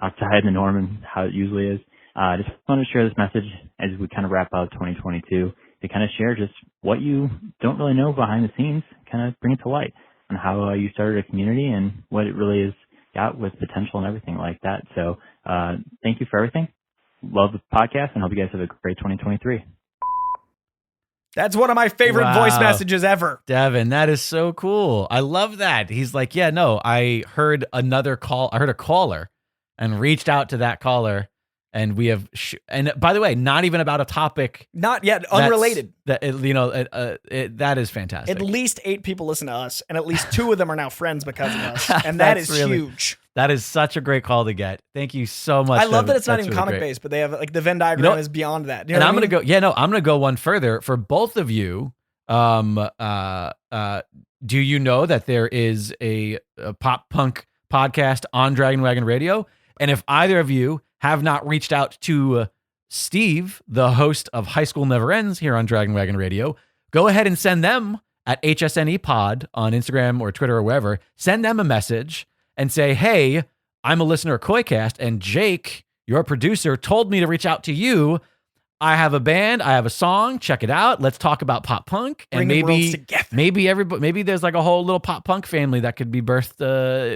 outside the norm and how it usually is. I just want to share this message as we kind of wrap up 2022 to kind of share just what you don't really know behind the scenes, kind of bring it to light on how you started a community and what it really is got with potential and everything like that. So thank you for everything. Love the podcast and hope you guys have a great 2023. That's one of my favorite voice messages ever. Devin, that is so cool. I love that. He's like, yeah, no, I heard another call. I heard a caller and reached out to that caller. And we have, and by the way, not even about a topic. Not yet, unrelated. That is fantastic. At least 8 people listen to us, and at least 2 of them are now friends because of us. And that is really huge. That is such a great call to get. Thank you so much. I love that it's not even comic based, but they have like the Venn diagram is beyond that. And I'm gonna go. Yeah, no, I'm gonna go one further for both of you. Do you know that there is a pop punk podcast on Dragon Wagon Radio? And if either of you have not reached out to Steve, the host of High School Never Ends here on Dragon Wagon Radio, go ahead and send them at HSNE Pod on Instagram or Twitter or wherever. Send them a message and say, hey, I'm a listener of Coycast, and Jake, your producer, told me to reach out to you. I have a band, I have a song, check it out. Let's talk about pop punk. And maybe there's like a whole little pop punk family that could be birthed.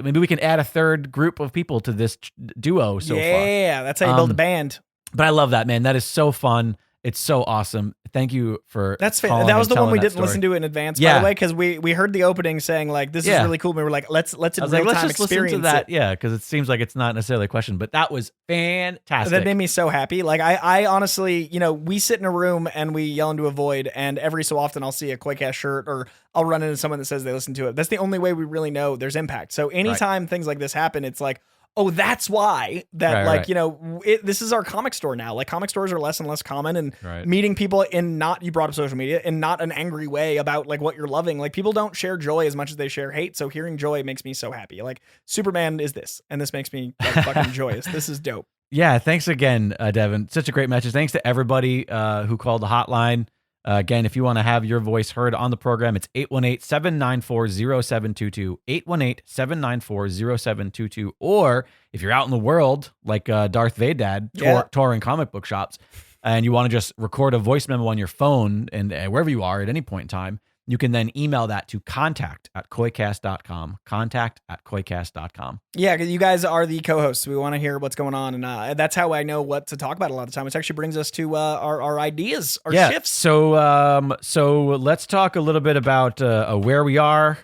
Maybe we can add a third group of people to this duo so far. Yeah, that's how you build a band. But I love that, man. That is so fun. It's so awesome. Thank you for That was the one we didn't listen to in advance, by the way, because we heard the opening saying like, this is really cool. And we were like, let's in real time experience listen to that. Yeah, because it seems like it's not necessarily a question, but that was fantastic. That made me so happy. Like I honestly, we sit in a room and we yell into a void, and every so often I'll see a Coycast shirt or I'll run into someone that says they listen to it. That's the only way we really know there's impact. So anytime things like this happen, it's like, oh, that's why this is our comic store now. Like comic stores are less and less common, and meeting people you brought up social media, in not an angry way about like what you're loving. Like people don't share joy as much as they share hate. So hearing joy makes me so happy. Like Superman is this, and this makes me like, fucking joyous. This is dope. Yeah. Thanks again, Devin. Such a great message. Thanks to everybody who called the hotline. Again, if you want to have your voice heard on the program, it's 818-794-0722, 818-794-0722. Or if you're out in the world, like Darth Vadad, touring comic book shops, and you want to just record a voice memo on your phone and wherever you are at any point in time, you can then email that to contact@coycast.com, contact@coycast.com. Yeah, because you guys are the co-hosts. We want to hear what's going on, and that's how I know what to talk about a lot of the time, which actually brings us to our ideas, our shifts. So let's talk a little bit about where we are,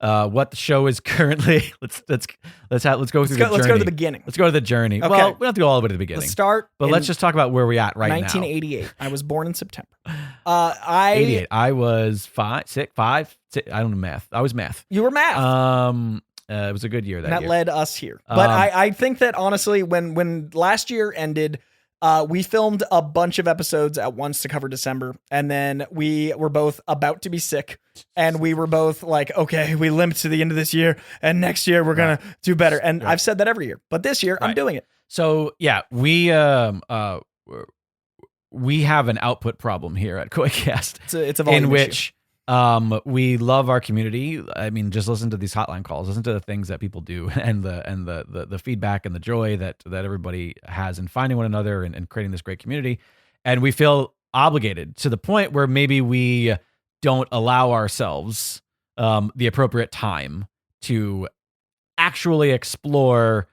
what the show is currently. Let's go through the journey. Let's go to the beginning. Let's go to the journey. Okay. Well, we don't have to go all the way to the beginning. Let's start. But let's just talk about where we're at right 1988. I was born in September. 88. I was 5, 6. I don't know math. I was math. You were math. It was a good year that year. Led us here. But I think that honestly, when last year ended, we filmed a bunch of episodes at once to cover December, and then we were both about to be sick, and we were both like, okay, we limped to the end of this year, and next year we're gonna do better. And I've said that every year, but this year I'm doing it. So yeah, we have an output problem here at Coycast. It's a volume in which we love our community. I mean, just listen to these hotline calls, listen to the things that people do, and the feedback and the joy that everybody has in finding one another and creating this great community. And we feel obligated to the point where maybe we don't allow ourselves the appropriate time to actually explore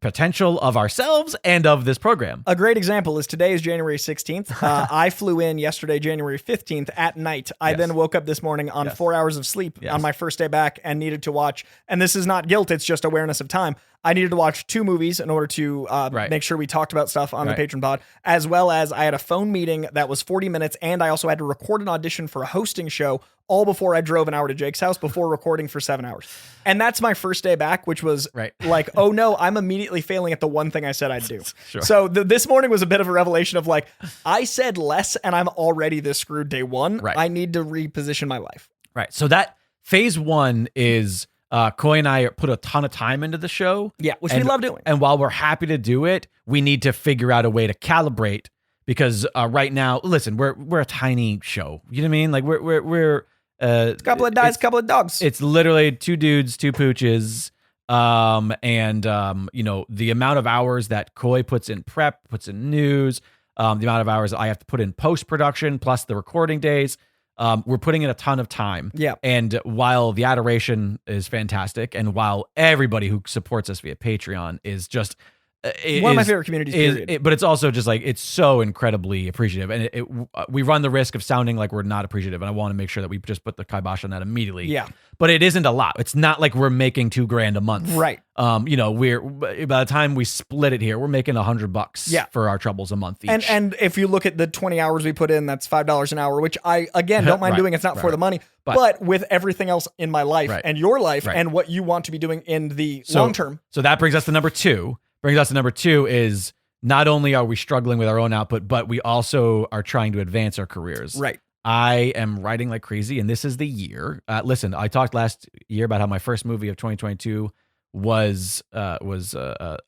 potential of ourselves and of this program. A great example is today is January 16th. I flew in yesterday, January 15th at night. I then woke up this morning on 4 hours of sleep on my first day back and needed to watch, and this is not guilt, it's just awareness of time. I needed to watch 2 movies in order to make sure we talked about stuff on the Patreon pod, as well as I had a phone meeting that was 40 minutes, and I also had to record an audition for a hosting show all before I drove an hour to Jake's house before recording for 7 hours. And that's my first day back, which was like, oh no, I'm immediately failing at the one thing I said I'd do. Sure. So this morning was a bit of a revelation of like, I said less and I'm already this screwed day one. I need to reposition my life. Right. So that phase 1 is Coy and I put a ton of time into the show. Yeah, which we love doing. And while we're happy to do it, we need to figure out a way to calibrate, because right now, listen, we're a tiny show. You know what I mean? Like we're a couple of guys, couple of dogs. It's literally 2 dudes, 2 pooches. And the amount of hours that Coy puts in prep, puts in news, the amount of hours I have to put in post-production, plus the recording days. We're putting in a ton of time. Yeah. And while the adoration is fantastic, and while everybody who supports us via Patreon is just One of my favorite communities, period. But it's also just like, it's so incredibly appreciative. And we run the risk of sounding like we're not appreciative. And I want to make sure that we just put the kibosh on that immediately. Yeah. But it isn't a lot. It's not like we're making $2,000 a month. Right. We're by the time we split it here, we're making $100 for our troubles a month each. And if you look at the 20 hours we put in, that's $5 an hour, which I, again, don't mind doing. It's not for the money, but with everything else in my life and your life and what you want to be doing in the long term. So that brings us to number two. Number two is not only are we struggling with our own output, but we also are trying to advance our careers. Right. I am writing like crazy, and this is the year. Listen, I talked last year about how my first movie of 2022 was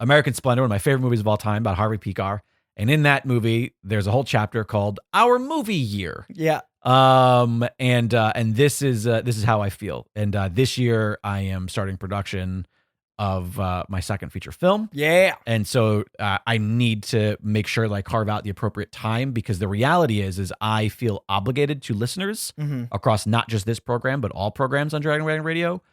American Splendor, one of my favorite movies of all time, about Harvey Pekar. And in that movie, there's a whole chapter called Our Movie Year. Yeah. And this is how I feel. And this year, I am starting production of my second feature film. Yeah. And so I need to make sure that I carve out the appropriate time, because the reality is I feel obligated to listeners across not just this program, but all programs on Dragon Wagon Radio.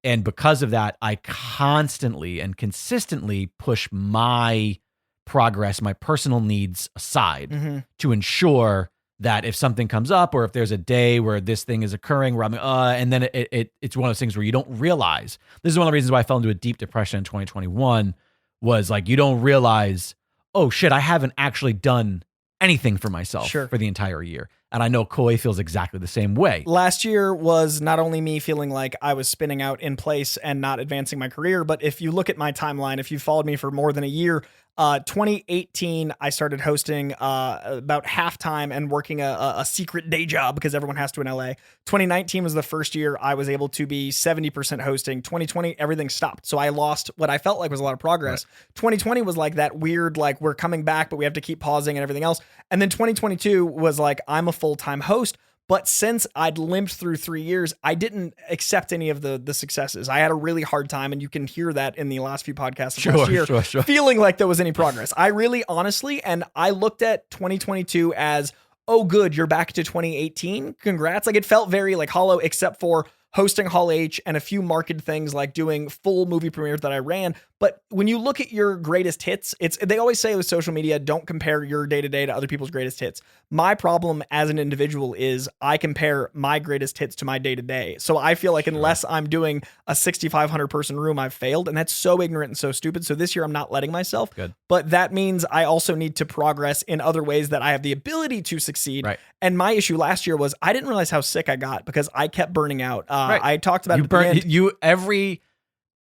And because of that, I constantly and consistently push my progress, my personal needs aside to ensure that if something comes up, or if there's a day where this thing is occurring where I'm and then it's one of those things where you don't realize. This is one of the reasons why I fell into a deep depression in 2021, was like, you don't realize, oh shit, I haven't actually done anything for myself for the entire year. And I know Coy feels exactly the same way. Last year was not only me feeling like I was spinning out in place and not advancing my career, but if you look at my timeline, if you followed me for more than a year, 2018, I started hosting about halftime and working a secret day job because everyone has to in LA. 2019 was the first year I was able to be 70% hosting. 2020, everything stopped. So I lost what I felt like was a lot of progress. Right. 2020 was like that weird, like we're coming back, but we have to keep pausing and everything else. And then 2022 was like, I'm a full-time host. But since I'd limped through 3 years, I didn't accept any of the successes. I had a really hard time, and you can hear that in the last few podcasts of last year, feeling like there was any progress. I really, honestly, and I looked at 2022 as, oh, good, you're back to 2018. Congrats. Like, it felt very like hollow, except for hosting Hall H and a few marketed things like doing full movie premieres that I ran. But when you look at your greatest hits, they always say with social media, don't compare your day-to-day to other people's greatest hits. My problem as an individual is I compare my greatest hits to my day-to-day. So I feel like unless I'm doing a 6,500 person room, I've failed. And that's so ignorant and so stupid. So this year I'm not letting myself. Good. But that means I also need to progress in other ways that I have the ability to succeed. Right. And my issue last year was I didn't realize how sick I got because I kept burning out. I talked about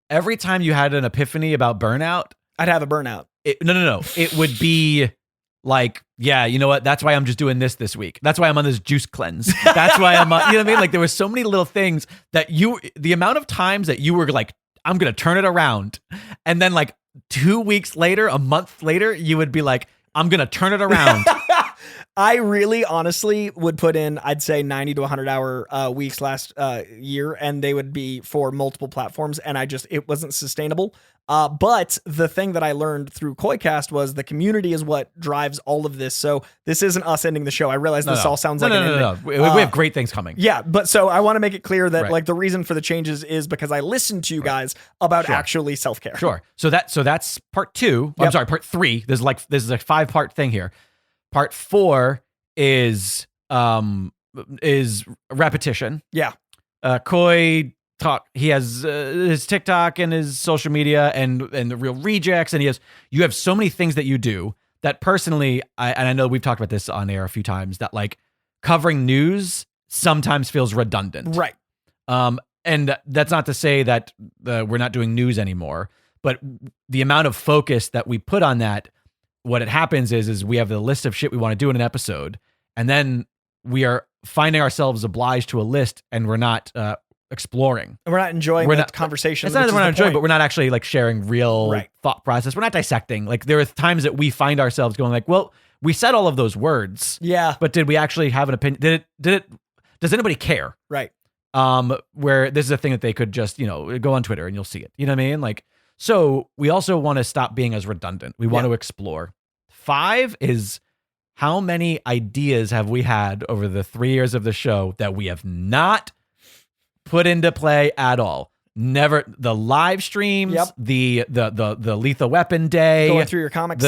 every time you had an epiphany about burnout, I'd have a burnout. No. It would be like, yeah, you know what? That's why I'm just doing this week. That's why I'm on this juice cleanse. That's why I'm, you know what I mean? Like there were so many little things that the amount of times that you were like, I'm going to turn it around. And then like 2 weeks later, a month later, you would be like, I'm going to turn it around. I really honestly would put in, I'd say 90 to 100 hour weeks last year, and they would be for multiple platforms. And it wasn't sustainable. But the thing that I learned through Coycast was the community is what drives all of this. So this isn't us ending the show. I realize this all sounds like an ending. No. We have great things coming. Yeah. But so I want to make it clear that like the reason for the changes is because I listened to you guys about actually self-care. Sure. So that's part 2. Yep. I'm sorry, part 3. There's a 5-part thing here. Part 4 is repetition. Yeah. Coy he has his TikTok and his social media and the Real Rejects, and you have so many things that you do that personally, I know we've talked about this on air a few times, that like covering news sometimes feels redundant. Right. And that's not to say that we're not doing news anymore, but the amount of focus that we put on that, what it happens is we have the list of shit we want to do in an episode, and then we are finding ourselves obliged to a list, and we're not exploring. We're not enjoying the conversation. It's not that we're not enjoying, but we're not actually like sharing real thought process. We're not dissecting. Like there are times that we find ourselves going like, well, we said all of those words. Yeah. But did we actually have an opinion? Does anybody care? Right. Where this is a thing that they could just, go on Twitter and you'll see it. You know what I mean? Like, so we also want to stop being as redundant. We want to explore. 5 is how many ideas have we had over the 3 years of the show that we have not put into play at all? never the live streams, Yep. the Lethal Weapon Day, Going through your comics.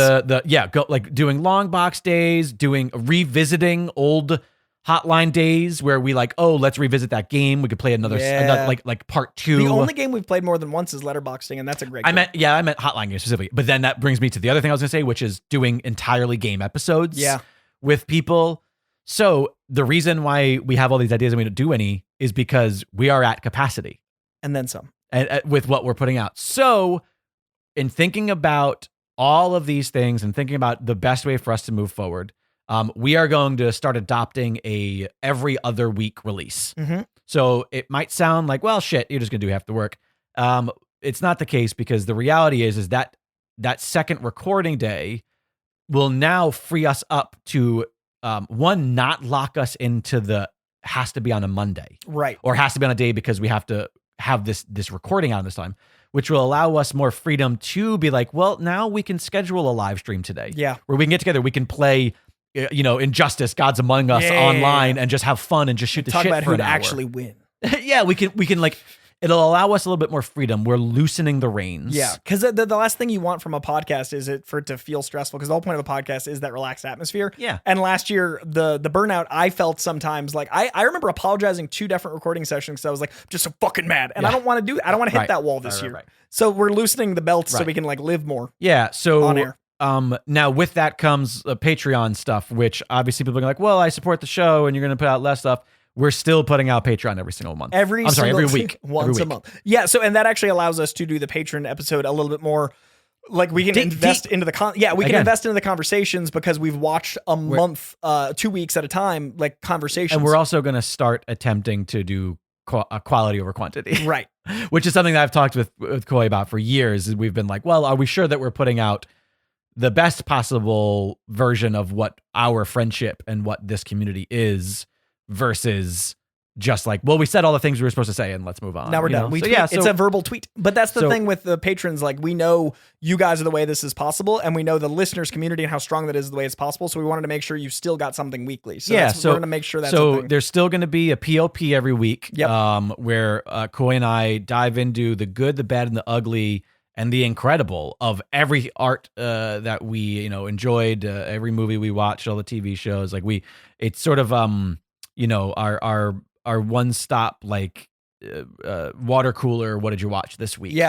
doing long box days, revisiting old hotline days where we let's revisit that game. We could play another like part 2. The only game we've played more than once is letterboxing, and that's a great game. I meant hotline games specifically. But then that brings me to the other thing I was gonna say, which is doing entirely game episodes with people. So the reason why we have all these ideas and we don't do any is because we are at capacity. And then some. With what we're putting out. So in thinking about all of these things and thinking about the best way for us to move forward, we are going to start adopting a every other week release. Mm-hmm. So it might sound like, well, shit, you're just going to do half the work. It's not the case, because the reality is that second recording day will now free us up to, one, not lock us into the has to be on a Monday. Right. Or has to be on a day because we have to have this recording out this time, which will allow us more freedom to be like, well, now we can schedule a live stream today. Yeah. Where we can get together. We can play, Injustice, Gods Among Us online and just have fun and just shoot the Talk shit about for who'd an hour. actually win. Yeah, we can it'll allow us a little bit more freedom. We're loosening the reins. Yeah, because the last thing you want from a podcast is for it to feel stressful, because the whole point of a podcast is that relaxed atmosphere. Yeah. And last year, the burnout I felt sometimes, like I remember apologizing 2 different recording sessions because I was like, just so fucking mad. And I don't want to do, I don't want to hit that wall this year. Right. So we're loosening the belts so we can live more. Yeah. So on air. Now with that comes Patreon stuff, which obviously people are like, well, I support the show and you're going to put out less stuff. We're still putting out Patreon every single month. Every week. Once a month. Yeah. So, and that actually allows us to do the patron episode a little bit more. Like we can invest into the can invest into the conversations, because we've watched a month, 2 weeks at a time, like conversations. And we're also going to start attempting to do quality over quantity. Right. Which is something that I've talked with Coy about for years. We've been like, well, are we sure that we're putting out the best possible version of what our friendship and what this community is, versus just like, well, we said all the things we were supposed to say and let's move on. Now we're done. It's a verbal tweet. But that's the thing with the patrons. Like, we know you guys are the way this is possible, and we know the listeners community and how strong that is the way it's possible. So we wanted to make sure you still got something weekly. So we're going to make sure that's so there's still going to be a POP every week. Yep. Where Coy and I dive into the good, the bad, and the ugly and the incredible of every art that we enjoyed, every movie we watched, all the TV shows. Like it's sort of our one-stop water cooler, what did you watch this week?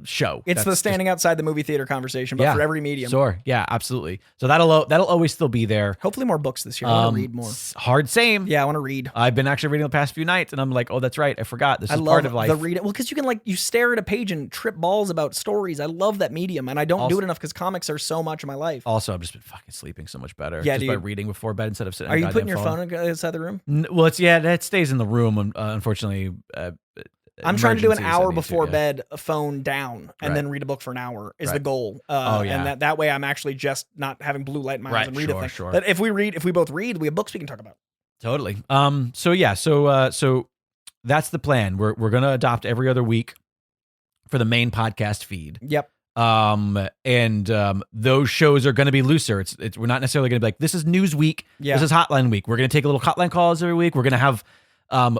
Show. It's the standing outside the movie theater conversation, but for every medium. Sure. Yeah, absolutely. So that'll always still be there. Hopefully more books this year. I want to read more. Hard same. Yeah, I want to read. I've been actually reading the past few nights, and I'm like, oh, that's right. I forgot. This is part of life. I love the read it. Well, because you can you stare at a page and trip balls about stories. I love that medium, and I don't do it enough because comics are so much of my life. Also, I've just been fucking sleeping so much better. Yeah, just by reading before bed instead of sitting. Are you putting your phone inside the room? Well, that stays in the room. Unfortunately. I'm trying to do an hour before bed, a phone down, and then read a book for an hour is the goal. And that way I'm actually just not having blue light in my eyes and read a thing. Sure. But if we both read, we have books we can talk about. Totally. So that's the plan. We're going to adopt every other week for the main podcast feed. Yep. Those shows are going to be looser. We're not necessarily going to be like, this is news week. Yeah. This is hotline week. We're going to take a little hotline calls every week. We're going to have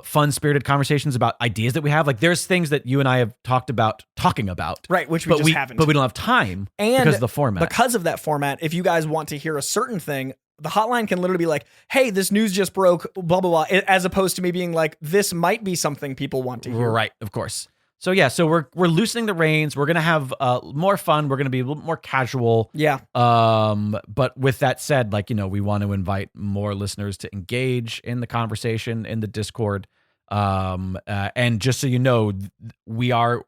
fun-spirited conversations about ideas that we have. Like, there's things that you and I have talking about, right? Which we haven't. But we don't have time because of the format. Because of that format, if you guys want to hear a certain thing, the hotline can literally be like, "Hey, this news just broke," blah blah blah, as opposed to me being like, "This might be something people want to hear." Right, of course. So we're loosening the reins. We're gonna have more fun. We're gonna be a little more casual. Yeah. But with that said, we want to invite more listeners to engage in the conversation in the Discord. And just so you know, we are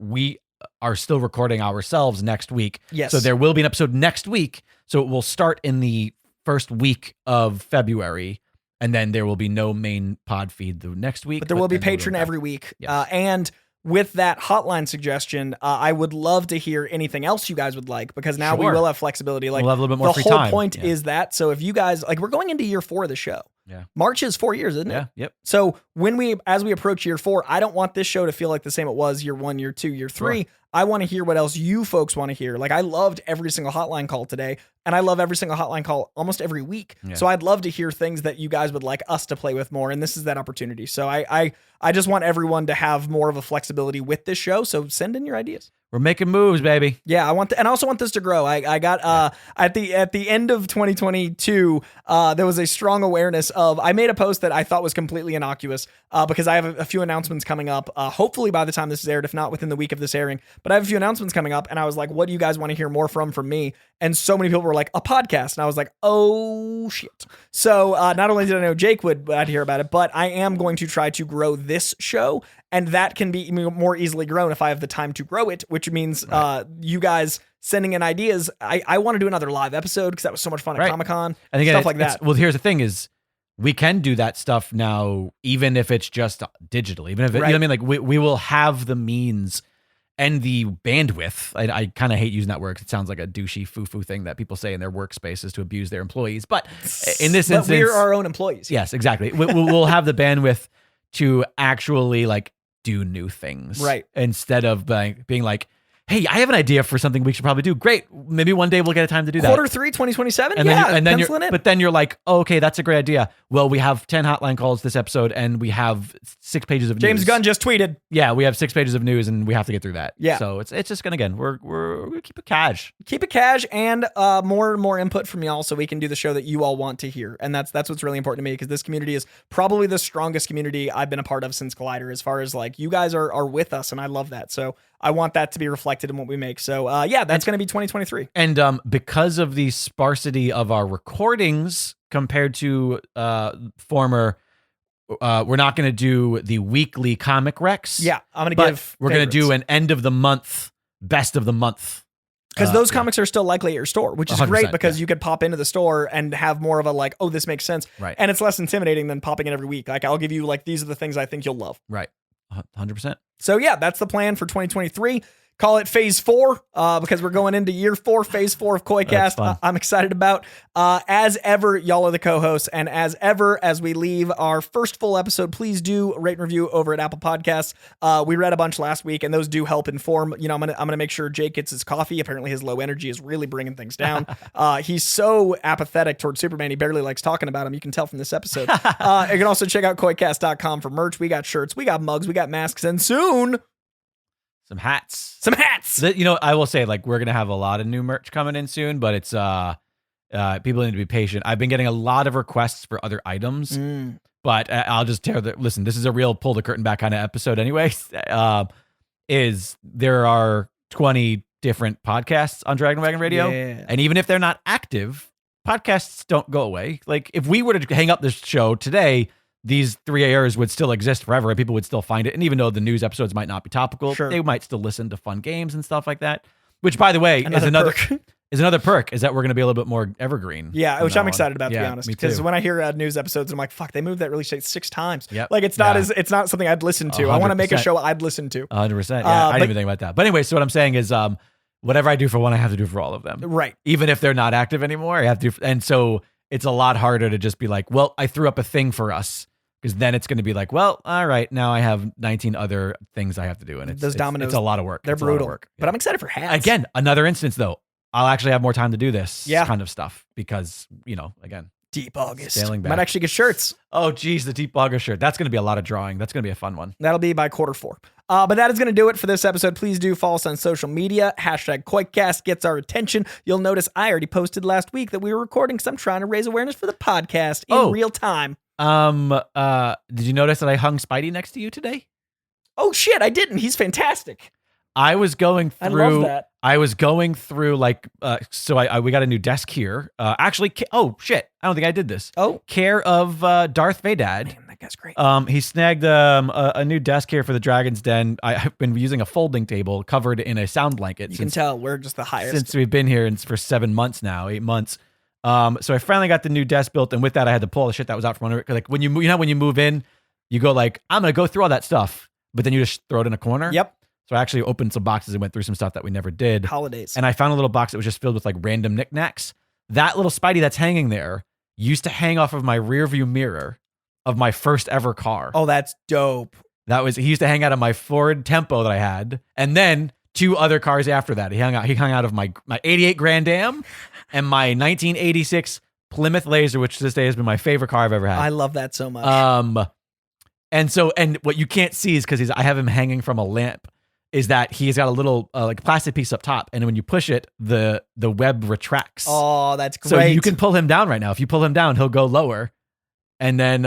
still recording ourselves next week. Yes. So there will be an episode next week. So it will start in the first week of February. And then there will be no main pod feed the next week. But there will be Patreon every week. Yes. And with that hotline suggestion, I would love to hear anything else you guys would like, because now we will have flexibility. Like, we'll have a little bit more free time. The time. whole point is that. So if you guys, we're going into year 4 of the show. Yeah. March is 4 years, isn't it? Yeah. Yep. So as we approach year 4, I don't want this show to feel like the same it was year 1, year 2, year 3. Sure. I want to hear what else you folks want to hear. Like I loved every single hotline call today, and I love every single hotline call almost every week. Yeah. So I'd love to hear things that you guys would like us to play with more, and this is that opportunity. So I just want everyone to have more of a flexibility with this show. So send in your ideas. We're making moves, baby. Yeah, and I also want this to grow. I got at the end of 2022, there was a strong awareness of. I made a post that I thought was completely innocuous because I have a few announcements coming up. Hopefully by the time this is aired, if not within the week of this airing. But I have a few announcements coming up, and I was like, "What do you guys want to hear more from me?" And so many people were like, "A podcast," and I was like, "Oh shit!" So not only did I know Jake would hear about it, but I am going to try to grow this show. And that can be more easily grown if I have the time to grow it, which means you guys sending in ideas. I want to do another live episode because that was so much fun at Comic-Con. And again, stuff like that. Well, here's the thing is we can do that stuff now, even if it's just digital, even if you know what I mean? Like we will have the means and the bandwidth. I kind of hate using that word because it sounds like a douchey foo-foo thing that people say in their workspaces to abuse their employees. But in this instance, we're our own employees. Yes, exactly. We'll have the bandwidth to actually like do new things, right? Instead of being like, hey, I have an idea for something we should probably do. Great. Maybe one day we'll get a time to do that. Q3 2027. And then you're like, oh, okay, that's a great idea. Well, we have 10 hotline calls this episode and we have 6 pages of news. James Gunn just tweeted. Yeah, we have 6 pages of news and we have to get through that. Yeah. So it's just gonna, again, we're gonna keep it cash. Keep it cash and more input from y'all so we can do the show that you all want to hear. And that's what's really important to me because this community is probably the strongest community I've been a part of since Collider as far as like you guys are with us and I love that. So I want that to be reflected in what we make. So that's going to be 2023. And because of the sparsity of our recordings compared to former, we're not going to do the weekly comic recs. Yeah, I'm going to give. We're going to do an end of the month, best of the month. Because those comics are still likely at your store, which is great because you could pop into the store and have more of a like, oh, this makes sense. Right. And it's less intimidating than popping in every week. Like I'll give you like, these are the things I think you'll love. Right. 100%. So yeah, that's the plan for 2023. Call it phase 4 because we're going into year 4, phase 4 of Coycast. I'm excited about. As ever, y'all are the co-hosts. And as ever, as we leave our first full episode, please do rate and review over at Apple Podcasts. We read a bunch last week and those do help inform. You know, I'm gonna make sure Jake gets his coffee. Apparently his low energy is really bringing things down. He's so apathetic towards Superman. He barely likes talking about him. You can tell from this episode. You can also check out Coycast.com for merch. We got shirts, we got mugs, we got masks, and soon some hats. I will say, like, we're going to have a lot of new merch coming in soon, but it's, people need to be patient. I've been getting a lot of requests for other items, but I'll just listen, this is a real pull the curtain back kind of episode anyway, is there are 20 different podcasts on Dragon Wagon Radio. Yeah. And even if they're not active, podcasts don't go away. Like if we were to hang up this show today, these 3 airs would still exist forever and people would still find it. And even though the news episodes might not be topical, they might still listen to fun games and stuff like that, which by the way, is another perk is that we're going to be a little bit more evergreen. Yeah. Which I'm excited about, to be honest, because when I hear news episodes, I'm like, fuck, they moved that release date 6 times. Yep. Like it's not something I'd listen to. 100%. I want to make a show I'd listen to 100%. Yeah. I didn't even think about that. But anyway, so what I'm saying is, whatever I do for one, I have to do for all of them. Right. Even if they're not active anymore, I have to. And so it's a lot harder to just be like, well, I threw up a thing for us. Because then it's going to be like, well, all right, now I have 19 other things I have to do. And those dominoes, it's a lot of work. They're brutal. But I'm excited for hats. Again, another instance, though. I'll actually have more time to do this kind of stuff because, again. Deep August. Sailing back. Might actually get shirts. Oh, geez, the Deep August shirt. That's going to be a lot of drawing. That's going to be a fun one. That'll be by Q4. But that is going to do it for this episode. Please do follow us on social media. #Coycast gets our attention. You'll notice I already posted last week that we were recording because I'm trying to raise awareness for the podcast in real time. Did you notice that I hung Spidey next to you today? Oh shit, I didn't. He's fantastic. I was going through. I love that. I was going through like, so we got a new desk here. Actually, oh shit, I don't think I did this. Oh, care of Darth Vadad. Man, that guy's great. He snagged a new desk here for the Dragon's Den. I've been using a folding table covered in a sound blanket. You can tell we're just the highest since we've been here for 7 months now, 8 months. So I finally got the new desk built, and with that, I had to pull all the shit that was out from under it. Like when you move in, you go like, I'm gonna go through all that stuff, but then you just throw it in a corner. Yep. So I actually opened some boxes and went through some stuff that we never did. Holidays. And I found a little box that was just filled with like random knickknacks. That little Spidey that's hanging there used to hang off of my rear view mirror of my first ever car. Oh, that's dope. He used to hang out of my Ford Tempo that I had, and then 2 other cars after that. He hung out of my 88 Grand Am and my 1986 Plymouth Laser, which to this day has been my favorite car I've ever had. I love that so much. And what you can't see is because I have him hanging from a lamp, is that he's got a little like plastic piece up top, and when you push it, the web retracts. Oh, that's great. So you can pull him down right now. If you pull him down, he'll go lower, and then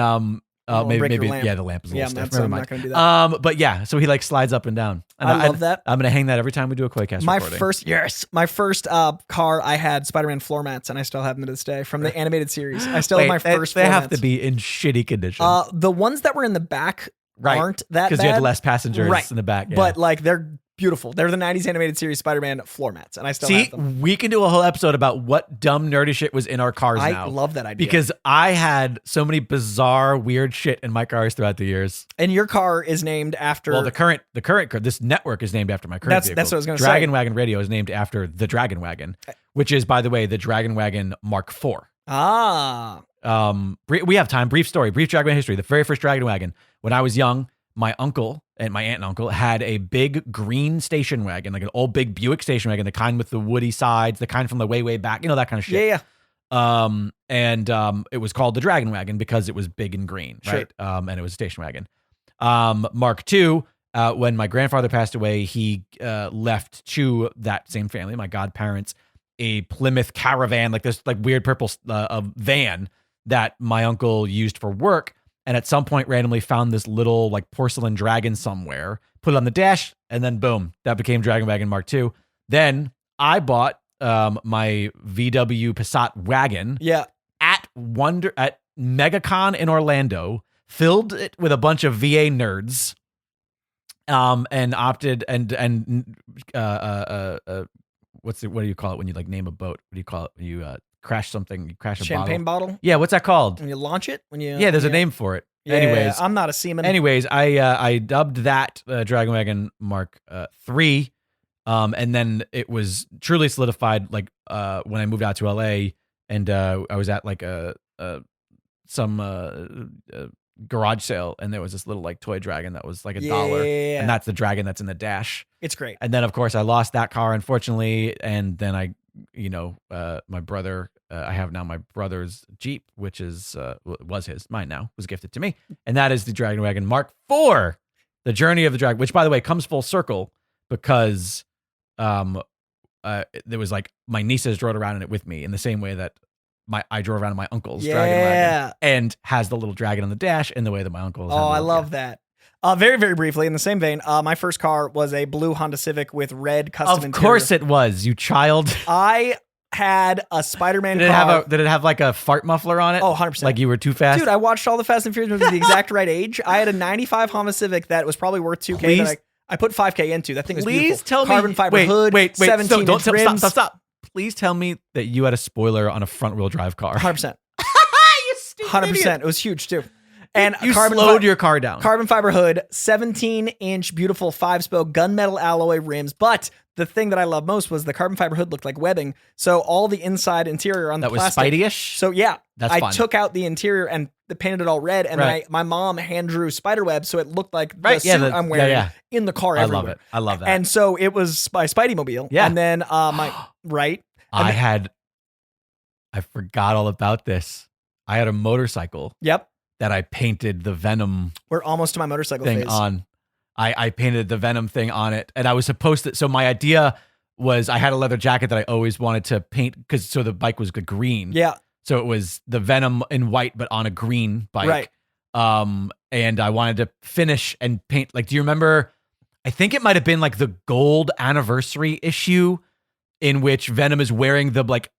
maybe the lamp is a little stiff. I'm not gonna do that. But yeah, so he like slides up and down. And I love that. I'm gonna hang that every time we do a Coycast recording. My first car, I had Spider-Man floor mats, and I still have them to this day from the animated series. I still have my first. They floor have mats. to be in shitty condition. The ones that were in the back aren't that bad because you had less passengers in the back. Yeah. But like they're beautiful. They're the 90s animated series Spider-Man floor mats, and I still have them. We can do a whole episode about what dumb nerdy shit was in our cars now. I love that idea. Because I had so many bizarre, weird shit in my cars throughout the years. And your car is named after... Well, the current car, this network is named after my current vehicle. That's what I was going to say. Dragon Wagon Radio is named after the Dragon Wagon, which is, by the way, the Dragon Wagon Mark IV. Ah. We have time. Brief story. Brief Dragon Wagon history. The very first Dragon Wagon. When I was young, my uncle and my aunt and uncle had a big green station wagon, like an old big Buick station wagon, the kind with the woody sides, the kind from the way back, that kind of shit. Yeah. It was called the Dragon Wagon because it was big and green, right? Sure. And it was a station wagon. Mark II, when my grandfather passed away, he left to that same family, my godparents, a Plymouth Caravan, like this like weird purple van that my uncle used for work. And at some point randomly found this little like porcelain dragon somewhere, put it on the dash, and then boom, that became Dragon Wagon Mark II. Then I bought my VW Passat wagon at MegaCon in Orlando, filled it with a bunch of VA nerds, and opted what do you call it when you like name a boat? What do you call it when you crash something? You crash a champagne bottle? Yeah, what's that called? When you launch it? There's a name for it. Yeah, anyways, I'm not a seaman. Anyways, I dubbed that Dragon Wagon Mark III, and then it was truly solidified like when I moved out to LA, and I was at like some garage sale, and there was this little like toy dragon that was like $1, and that's the dragon that's in the dash. It's great. And then of course I lost that car, unfortunately, and then I my brother, I have now my brother's Jeep, which is was his, mine now, was gifted to me, and that is the Dragon Wagon Mark IV, the Journey of the Dragon, which by the way comes full circle because there was like my nieces drove around in it with me in the same way that I drove around in my uncle's Dragon Wagon, and has the little dragon on the dash in the way that my uncle's. Oh, I love that. Very, very briefly, in the same vein, my first car was a blue Honda Civic with red custom interior. Of course it was, you child. I had a Spider-Man car. Did it have like a fart muffler on it? Oh, 100%. Like you were too fast? Dude, I watched all the Fast and Furious movies at the exact right age. I had a 95 Honda Civic that was probably worth $2,000 that I put $5,000 into. That thing was beautiful. Please tell me. Carbon fiber hood, 17-inch rims. Stop. Please tell me that you had a spoiler on a front-wheel drive car. 100%. You stupid 100%. idiot. It was huge, too. And you slowed your car down. Carbon fiber hood, 17-inch beautiful 5-spoke gunmetal alloy rims. But the thing that I love most was the carbon fiber hood looked like webbing. So all the inside interior on the plastic. That was Spidey-ish? So yeah, That's fun. took out the interior and painted it all red. And then my mom hand drew spider web. So it looked like the suit I'm wearing in the car everywhere. I love that. And so it was my Spidey mobile. Yeah. And then I forgot all about this. I had a motorcycle. Yep. That I painted the Venom. We're almost to my motorcycle thing phase. On. I painted the Venom thing on it, and I was supposed to. So my idea was I had a leather jacket that I always wanted to paint so the bike was green. Yeah. So it was the Venom in white, but on a green bike. Right. And I wanted to finish and paint. Like, do you remember? I think it might have been like the gold anniversary issue in which Venom is wearing the leather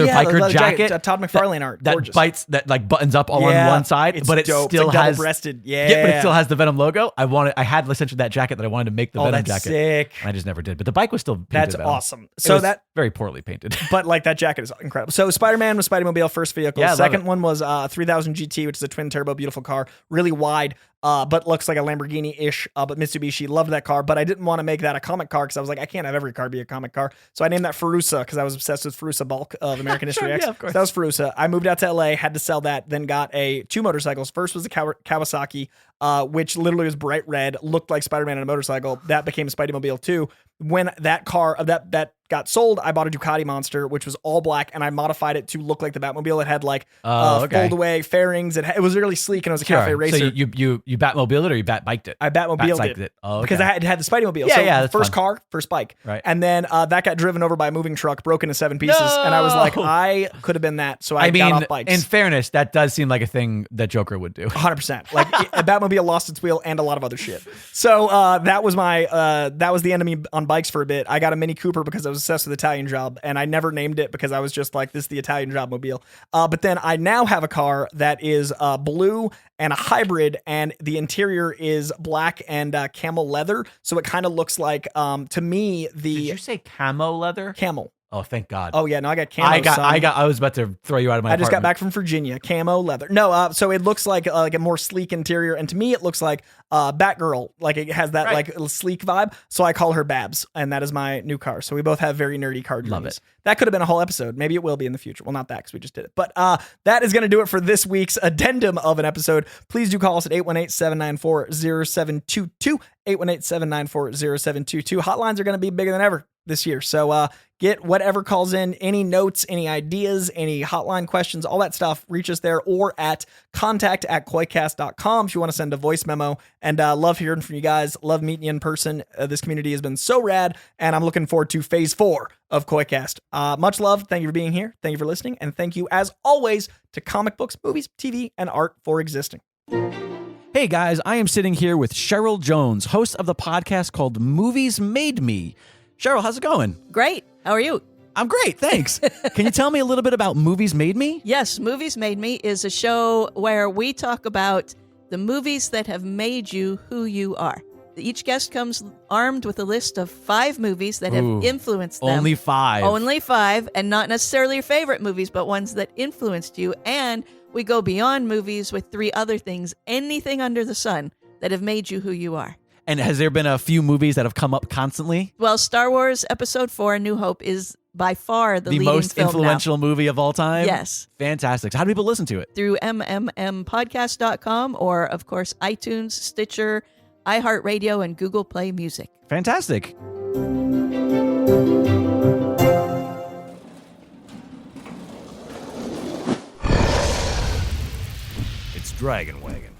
biker jacket. Todd McFarlane art. Gorgeous. That like buttons up all on one side, but it dope. still it's has double-breasted. but it still has the Venom logo. I had essentially that jacket that I wanted to make the Venom jacket. Sick. And I just never did. But the bike was still painted. That's Venom. awesome. So that very poorly painted. But like that jacket is incredible. So Spider-Man was Spidey-mobile, first vehicle. Yeah, second one was 3000 GT, which is a twin turbo, beautiful car, really wide. But looks like a Lamborghini-ish, but Mitsubishi. Loved that car, but I didn't want to make that a comic car because I was like, I can't have every car be a comic car. So I named that Farace because I was obsessed with Farace Bulk of American History X. Of course. So that was Farace. I moved out to LA, had to sell that, then got two motorcycles. First was a Kawasaki which literally was bright red, looked like Spider-Man on a motorcycle. That became Spidey-Mobile 2. When that car that got sold, I bought a Ducati Monster, which was all black, and I modified it to look like the Batmobile. It had like fold-away fairings. It was really sleek, and it was a cafe racer. So you Batmobiled it or you Bat-biked it? I Batmobiled it. Oh, okay. Because it had the Spidey-Mobile. Yeah, so that's first fun. car, first bike. Right. And then that got driven over by a moving truck, broken into 7 pieces, and I was like, I could have been that, so I got off bikes. In fairness, that does seem like a thing that Joker would do. 100%. Like a Batmobile lost its wheel and a lot of other shit. So that was the end of me on bikes for a bit. I got a Mini Cooper because I was obsessed with Italian Job, and I never named it because I was just like, this is the Italian Job mobile. But then I now have a car that is blue and a hybrid, and the interior is black and camel leather. So it kind of looks like, to me, Did you say camo leather? Camel. Oh, thank God. Oh yeah, no, I got camo. I was about to throw you out of my I just got apartment. back from Virginia. Camo leather. No, so it looks like a more sleek interior, and to me, it looks like Batgirl. Like it has that like sleek vibe. So I call her Babs, and that is my new car. So we both have very nerdy car dreams. Love it. That could have been a whole episode. Maybe it will be in the future. Well, not that because we just did it. But that is going to do it for this week's addendum of an episode. Please do call us at 818-794-0722. 818-794-0722. Hotlines are going to be bigger than ever this year. So get whatever calls in, any notes, any ideas, any hotline questions, all that stuff. Reach us there or at contact@coycast.com if you want to send a voice memo. And love hearing from you guys. Love meeting you in person. This community has been so rad, and I'm looking forward to phase 4 of Coycast. Much love. Thank you for being here. Thank you for listening. And thank you, as always, to comic books, movies, TV, and art for existing. Hey guys, I am sitting here with Surrell Jones, host of the podcast called Movies Made Me. Surrell, how's it going? Great. How are you? I'm great, thanks. Can you tell me a little bit about Movies Made Me? Yes, Movies Made Me is a show where we talk about the movies that have made you who you are. Each guest comes armed with a list of 5 movies that have influenced them. Only 5. Only 5, and not necessarily your favorite movies, but ones that influenced you. And we go beyond movies with 3 other things, anything under the sun that have made you who you are. And has there been a few movies that have come up constantly? Well, Star Wars Episode 4, A New Hope, is by far the leading most film influential movie of all time? Yes. Fantastic. So how do people listen to it? Through mmmpodcast.com or, of course, iTunes, Stitcher, iHeartRadio, and Google Play Music. Fantastic. It's Dragon Wagon.